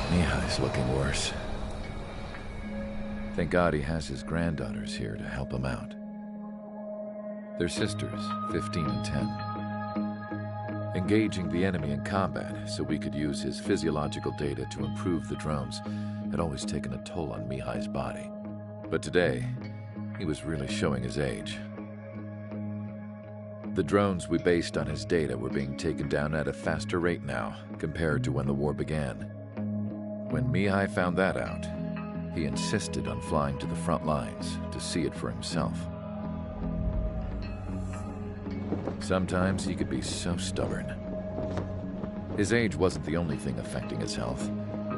Mihai's looking worse. Thank God he has his granddaughters here to help him out. They're sisters, 15 and 10. Engaging the enemy in combat so we could use his physiological data to improve the drones had always taken a toll on Mihai's body. But today, he was really showing his age. The drones we based on his data were being taken down at a faster rate now compared to when the war began. When Mihai found that out, he insisted on flying to the front lines to see it for himself. Sometimes he could be so stubborn. His age wasn't the only thing affecting his health.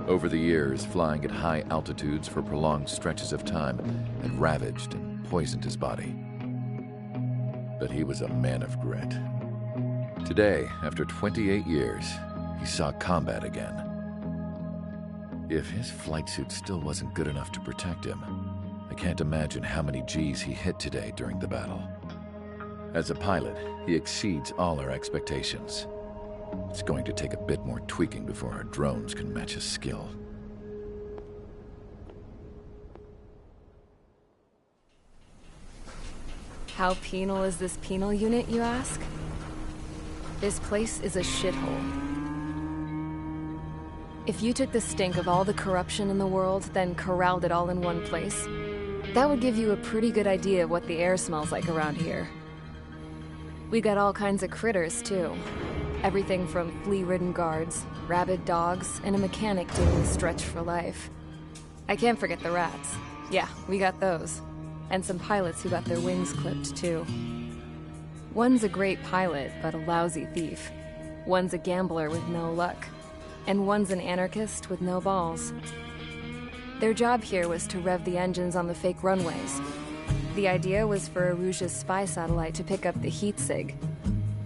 Over the years, flying at high altitudes for prolonged stretches of time had ravaged and poisoned his body. But he was a man of grit. Today, after 28 years, he saw combat again. If his flight suit still wasn't good enough to protect him, I can't imagine how many G's he hit today during the battle. As a pilot, he exceeds all our expectations. It's going to take a bit more tweaking before our drones can match his skill. How penal is this penal unit, you ask? This place is a shithole. If you took the stink of all the corruption in the world, then corralled it all in one place, that would give you a pretty good idea of what the air smells like around here. We got all kinds of critters, too. Everything from flea-ridden guards, rabid dogs, and a mechanic doing the stretch for life. I can't forget the rats. Yeah, we got those. And some pilots who got their wings clipped, too. One's a great pilot, but a lousy thief. One's a gambler with no luck. And one's an anarchist with no balls. Their job here was to rev the engines on the fake runways. The idea was for Aruja's spy satellite to pick up the heat sig.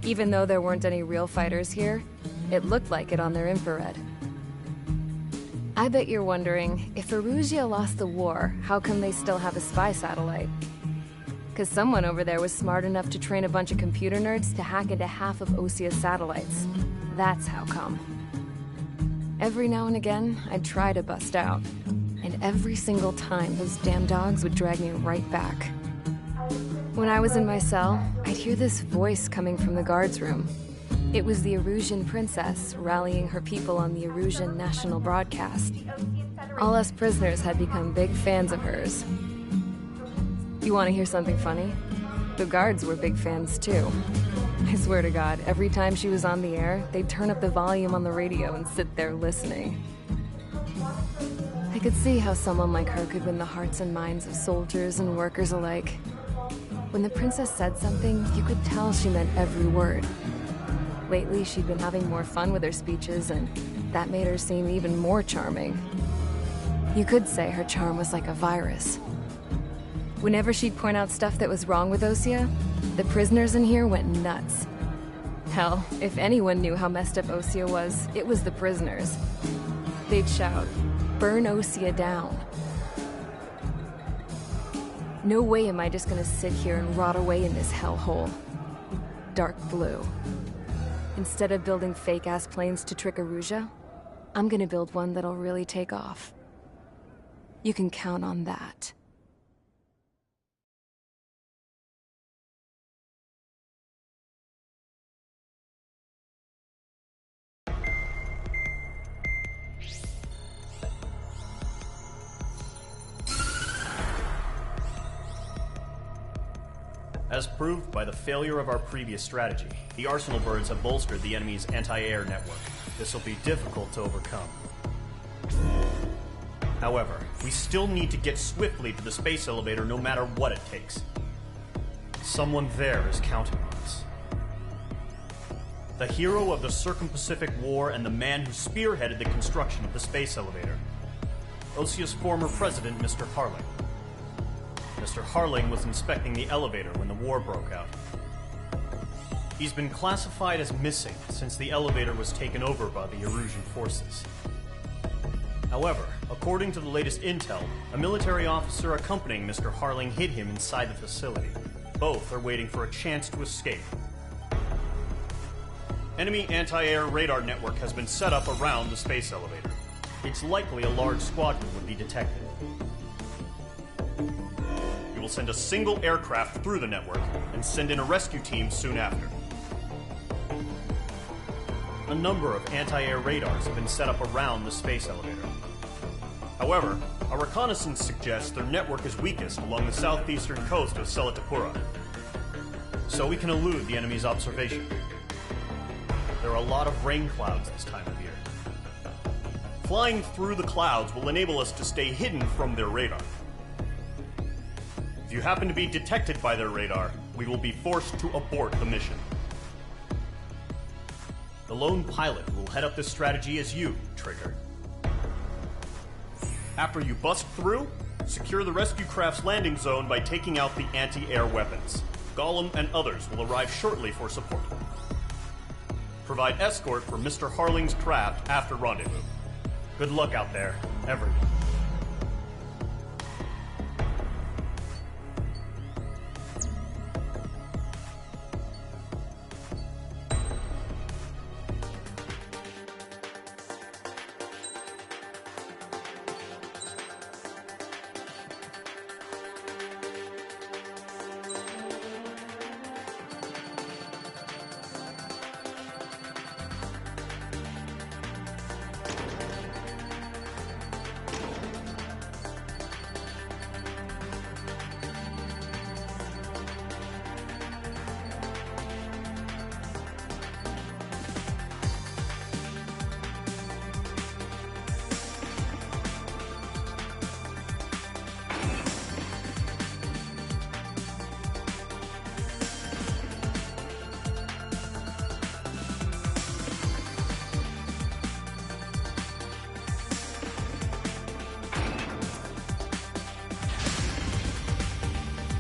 Even though there weren't any real fighters here, it looked like it on their infrared. I bet you're wondering, if Aruja lost the war, how come they still have a spy satellite? Because someone over there was smart enough to train a bunch of computer nerds to hack into half of Osia's satellites. That's how come. Every now and again, I'd try to bust out. And every single time, those damn dogs would drag me right back. When I was in my cell, I'd hear this voice coming from the guards room. It was the Erusian princess rallying her people on the Erusian national broadcast. All us prisoners had become big fans of hers. You want to hear something funny? The guards were big fans too. I swear to God, every time she was on the air, they'd turn up the volume on the radio and sit there listening. I could see how someone like her could win the hearts and minds of soldiers and workers alike. When the princess said something, you could tell she meant every word. Lately, she'd been having more fun with her speeches, and that made her seem even more charming. You could say her charm was like a virus. Whenever she'd point out stuff that was wrong with Osea, the prisoners in here went nuts. Hell, if anyone knew how messed up Osea was, it was the prisoners. They'd shout, "Burn Osea down." No way am I just gonna sit here and rot away in this hellhole. Dark blue. Instead of building fake-ass planes to trick Erusea, I'm gonna build one that'll really take off. You can count on that. As proved by the failure of our previous strategy, the Arsenal birds have bolstered the enemy's anti-air network. This will be difficult to overcome. However, we still need to get swiftly to the space elevator no matter what it takes. Someone there is counting on us. The hero of the Circum-Pacific War and the man who spearheaded the construction of the space elevator. Osea's former president, Mr. Harling. Mr. Harling was inspecting the elevator when the war broke out. He's been classified as missing since the elevator was taken over by the Erusian forces. However, according to the latest intel, a military officer accompanying Mr. Harling hid him inside the facility. Both are waiting for a chance to escape. Enemy anti-air radar network has been set up around the space elevator. It's likely a large squadron would be detected. We will send a single aircraft through the network and send in a rescue team soon after. A number of anti-air radars have been set up around the space elevator. However, our reconnaissance suggests their network is weakest along the southeastern coast of Selatapura, so we can elude the enemy's observation. There are a lot of rain clouds this time of year. Flying through the clouds will enable us to stay hidden from their radar. If you happen to be detected by their radar, we will be forced to abort the mission. The lone pilot will head up this strategy as you, Trigger. After you bust through, secure the rescue craft's landing zone by taking out the anti-air weapons. Gollum and others will arrive shortly for support. Provide escort for Mr. Harling's craft after rendezvous. Good luck out there, everyone.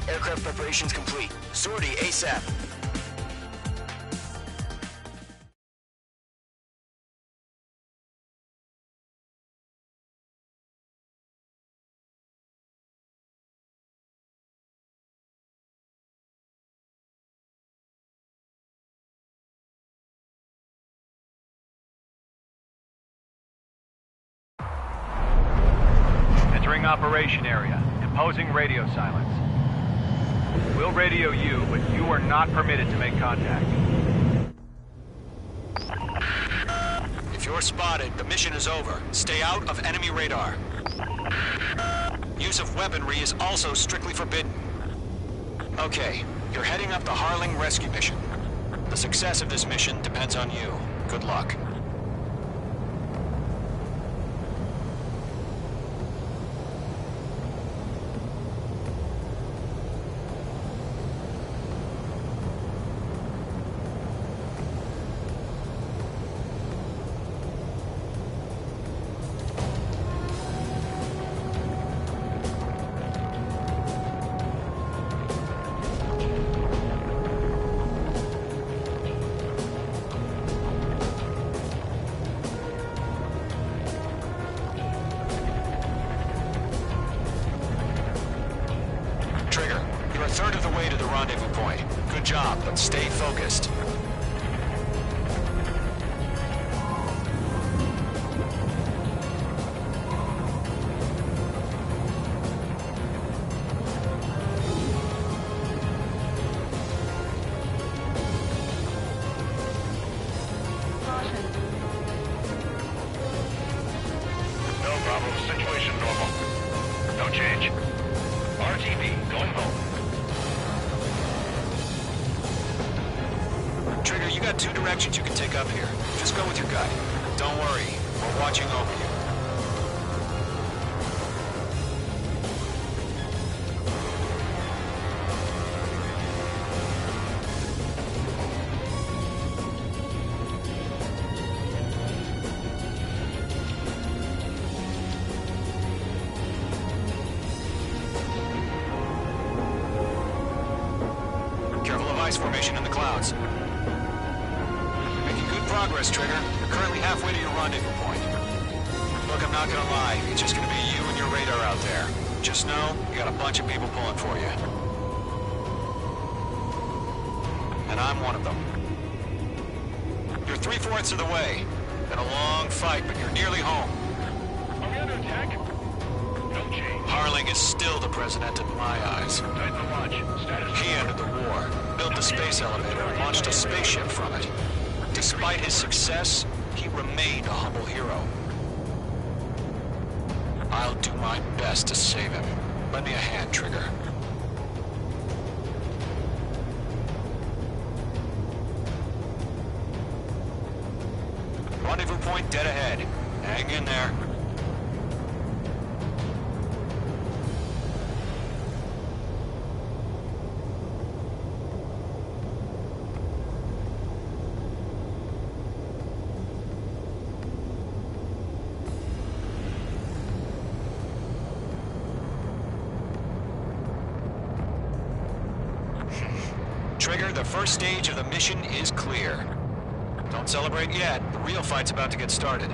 Aircraft preparations complete. Sortie ASAP. Entering operation area. Imposing radio silence. We'll radio you, but you are not permitted to make contact. If you're spotted, the mission is over. Stay out of enemy radar. Use of weaponry is also strictly forbidden. Okay, you're heading up the Harling rescue mission. The success of this mission depends on you. Good luck. You're a third of the way to the rendezvous point. Good job, but stay focused. No problem. Situation normal. No change. RTV, going home. Trigger, you got two directions you can take up here. Just go with your gut. Don't worry, we're watching over you. Careful of ice formation in the clouds. Making good progress, Trigger. You're currently halfway to your rendezvous point. Look, I'm not gonna lie. It's just gonna be you and your radar out there. Just know, you got a bunch of people pulling for you. And I'm one of them. You're 3/4 of the way. Been a long fight, but you're nearly home. Are we under attack? No change. Harling is still the president in my eyes. Tighten the watch. Status. He ended the war, built the space elevator, and launched a spaceship from it. Despite his success, he remained a humble hero. I'll do my best to save him. Lend me a hand, Trigger. Rendezvous point dead ahead. Hang in there. Trigger, the first stage of the mission is clear. Don't celebrate yet. The real fight's about to get started.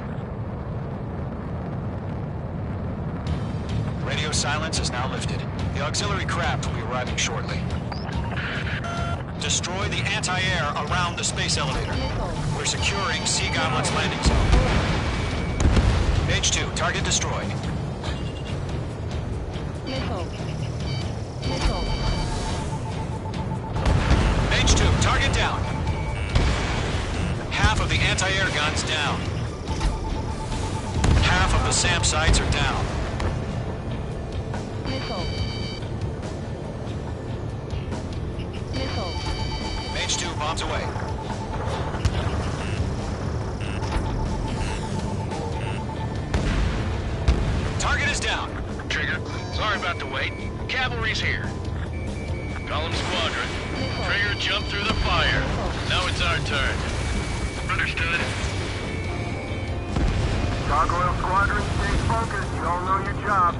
Radio silence is now lifted. The auxiliary craft will be arriving shortly. Destroy the anti-air around the space elevator. We're securing Sea Goblin's landing zone. Page 2, target destroyed. Page 2, target down. Half of the anti-air guns down. Half of the SAM sites are down. Mage 2, bombs away. Target is down. Trigger, sorry about the wait. Cavalry's here. Column Squadron. Trigger jumped through the fire. Now it's our turn. Understood. Gargoyle Squadron, stay focused. You all know your job.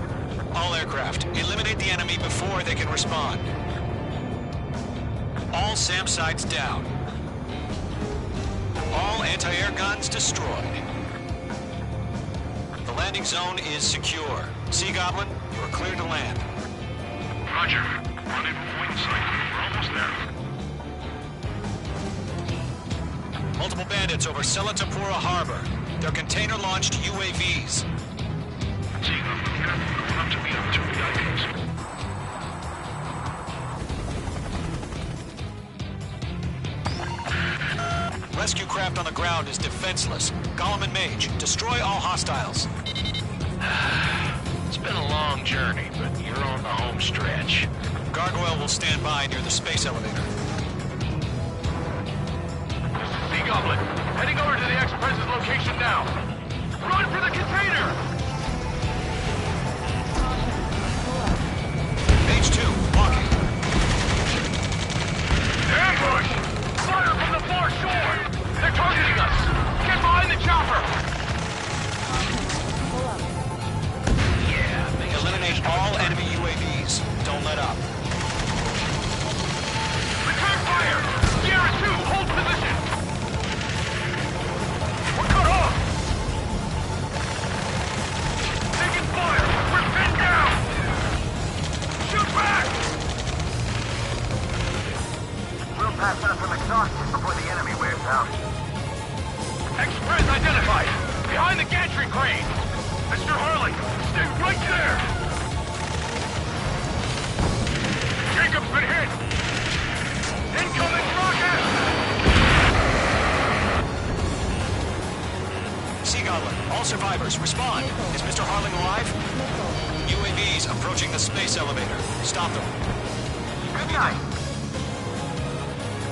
All aircraft, eliminate the enemy before they can respond. All SAM sites down. All anti-air guns destroyed. The landing zone is secure. Sea Goblin, you are clear to land. Roger. Rendezvous point sight. We're almost there. Multiple bandits over Selatapura Harbor. They're container-launched UAVs. See, I'm going up to meet up 2 VIPs. Rescue craft on the ground is defenseless. Gollum and Mage, destroy all hostiles. It's been a long journey, but you're on the home stretch. Gargoyle will stand by near the space elevator. Goblin. Heading over to the Express's location now. Run for the container! Mage 2, walking. Ambush! Fire from the far shore! They're targeting us! Get behind the chopper! Yeah, eliminate all enemy UAVs. Don't let up. Return fire! Sierra 2, hold position! We're cut off! Taking fire! We're pinned down! Shoot back! We'll pass out some exhaustion before the enemy wears out. Express identified! Behind the gantry crane! Mr. Harley, stay right there! Jacob's been hit! Incoming rocket! Sea Goblin, all survivors, respond. Is Mr. Harling alive? UAVs approaching the space elevator. Stop them. Good night.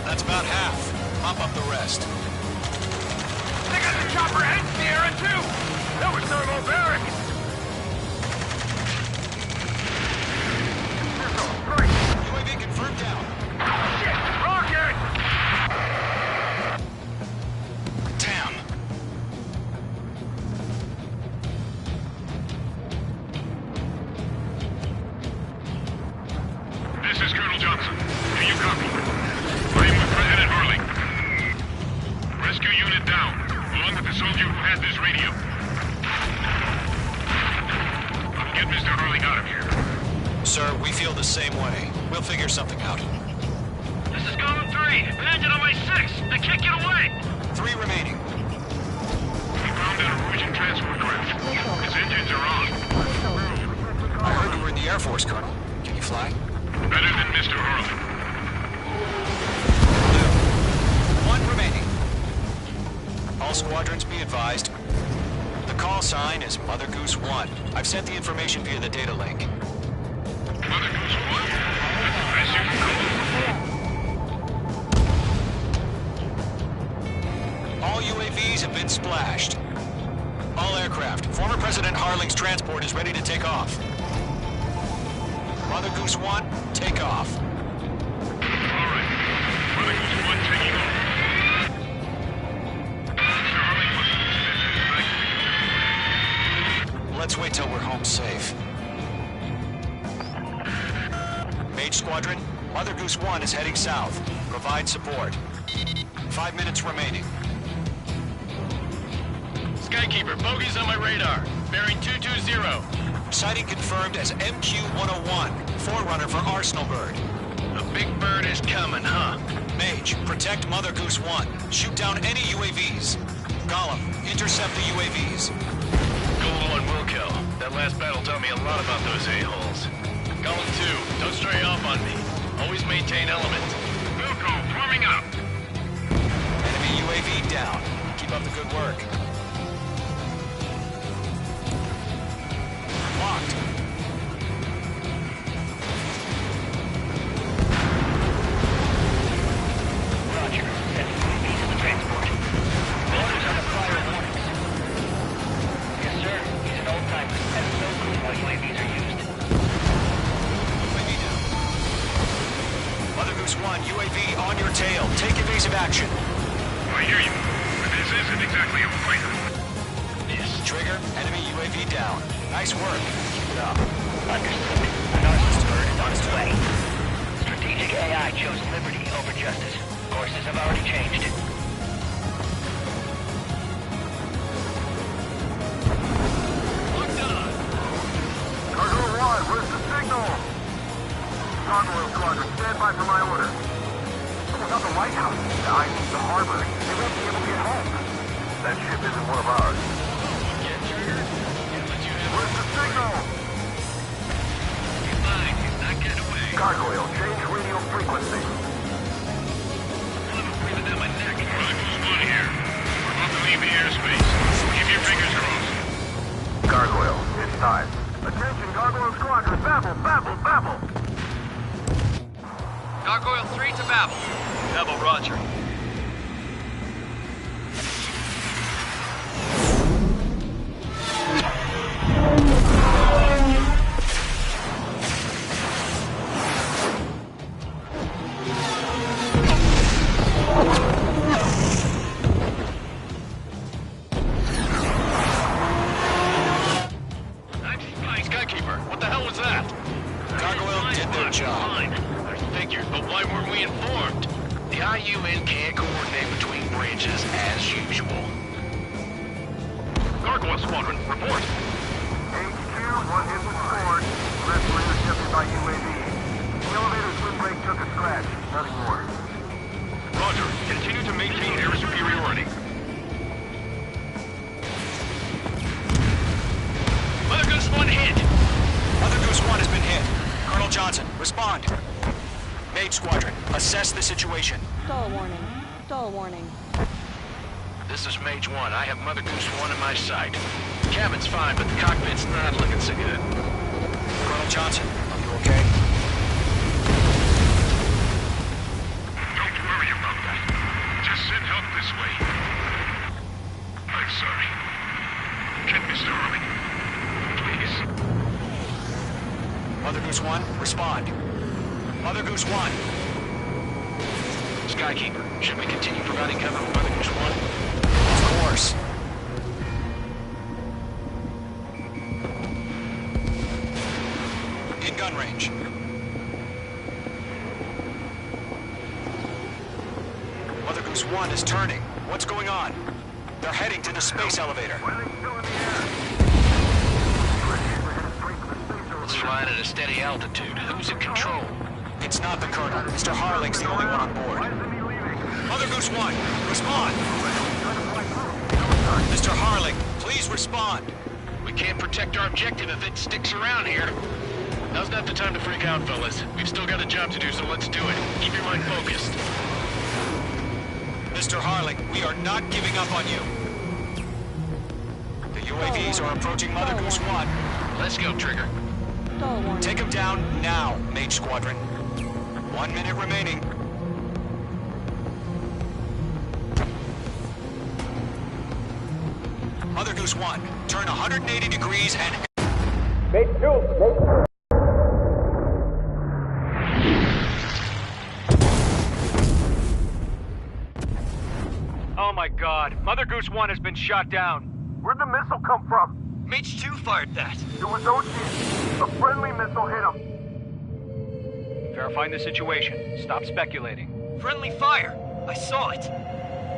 That's about half. Mop up the rest. They got the chopper and Sierra too! That was thermobaric! UAV confirmed down. Shit! Rocket! Damn. This is Colonel Johnson. Do you copy? I am with President Harley. Rescue unit down, along with the soldier who had this radio. Get Mr. Harley out of here. Sir, we feel the same way. We'll figure something out. This is Column 3. Bandit on my 6. They can't get away. 3 remaining. We found an Erusian transport craft. Its engines are on. I heard you were in the Air Force, Colonel. Can you fly? Better than Mr. Harley. 1 remaining. All squadrons be advised. The call sign is Mother Goose 1. I've sent the information via the data link. Mother Goose 1? That's the best you can call. All UAVs have been splashed. All aircraft. Former President Harling's transport is ready to take off. Mother Goose 1, take off. All right. Mother Goose 1 taking off. Mr. Harley must Let's wait till we're home safe. Mage Squadron, Mother Goose 1 is heading south. Provide support. 5 minutes remaining. Skykeeper, bogey's on my radar. Bearing 220. Sighting confirmed as MQ-101, forerunner for Arsenal Bird. The big bird is coming, huh? Mage, protect Mother Goose 1. Shoot down any UAVs. Gollum, intercept the UAVs. Gold 1 will kill. That last battle taught me a lot about those a-holes. Gollum 2, don't stray off on me. Always maintain element. Wilco, forming up. Enemy UAV down. Keep up the good work. Locked. Roger. Sending UAVs to the transport. Builders on the prior warnings. Yes, sir. He's an old-timer. Has no clue how UAVs are used. UAV down. Mother Goose 1, UAV on your tail. Take evasive action. I hear you. But this isn't exactly a fighter. Yes. Trigger, enemy UAV down. Nice work. Keep it up. Understood. An Arsenal bird is on its way. Strategic AI chose liberty over justice. Courses have already changed. Cargo 1, where's the signal? Gargoyle Squadron, stand by for my order. Without the lighthouse, the harbor, they won't be able to get home. That ship isn't one of ours. Where's the signal? He's mine. He's not getting away. Gargoyle, change radio frequency. One of them breathing down my neck. Bravo Squadron, report. HQ, one hit was scored. The rest were intercepted by UAV. The elevator's wind brake took a scratch. Nothing more. Roger. Continue to maintain air superiority. Mother Goose 1 hit! Mother Goose 1 has been hit. Colonel Johnson, respond. Mage Squadron, assess the situation. Stall warning. Stall warning. This is Mage 1. I have Mother Goose 1 in my sight. Cabin's fine, but the cockpit's not looking so good. Colonel Johnson, are you okay? Don't worry about that. Just send help this way. I'm sorry. Get Mr. Harley. Please. Mother Goose 1, respond. Mother Goose 1. Skykeeper, should we continue providing cover for Mother Goose 1? Of course. In gun range. Mother Goose 1 is turning. What's going on? They're heading to the space elevator. It's flying at a steady altitude. Who's in control? It's not the Colonel. Mr. Harling's the only one on board. Mother Goose 1, respond! Mr. Harling, please respond. We can't protect our objective if it sticks around here. Now's not the time to freak out, fellas. We've still got a job to do, so let's do it. Keep your mind focused. Mr. Harling, we are not giving up on you. The UAVs are approaching Mother Goose 1. Let's go, Trigger. Stall warning. Take them down now, Mage Squadron. 1 minute remaining. Mother Goose 1, turn 180 degrees and... Mate 2, mate 2. Oh my god, Mother Goose 1 has been shot down. Where'd the missile come from? Mage 2 fired that. It was Ocean. A friendly missile hit him. Verifying the situation. Stop speculating. Friendly fire. I saw it.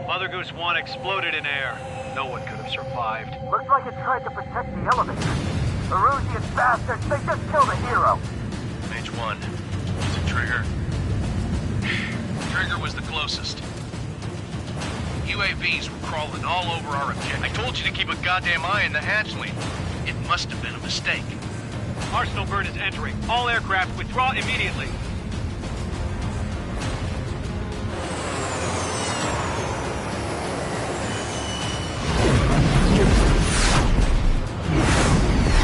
Mother Goose 1 exploded in air. No one could have survived. Looks like it tried to protect the elevator. Erusian bastards, they just killed a hero. Mage 1. Is it Trigger? Trigger was the closest. UAVs were crawling all over our objective. I told you to keep a goddamn eye on the hatchling. It must have been a mistake. Arsenal bird is entering. All aircraft withdraw immediately.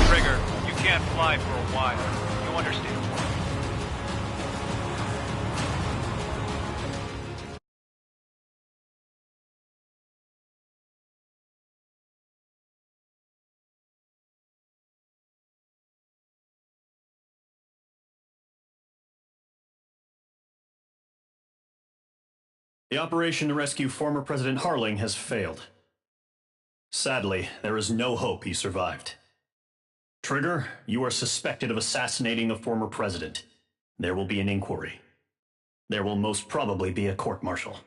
Trigger, you can't fly for a while. You understand? The operation to rescue former President Harling has failed. Sadly, there is no hope he survived. Trigger, you are suspected of assassinating a former president. There will be an inquiry. There will most probably be a court-martial.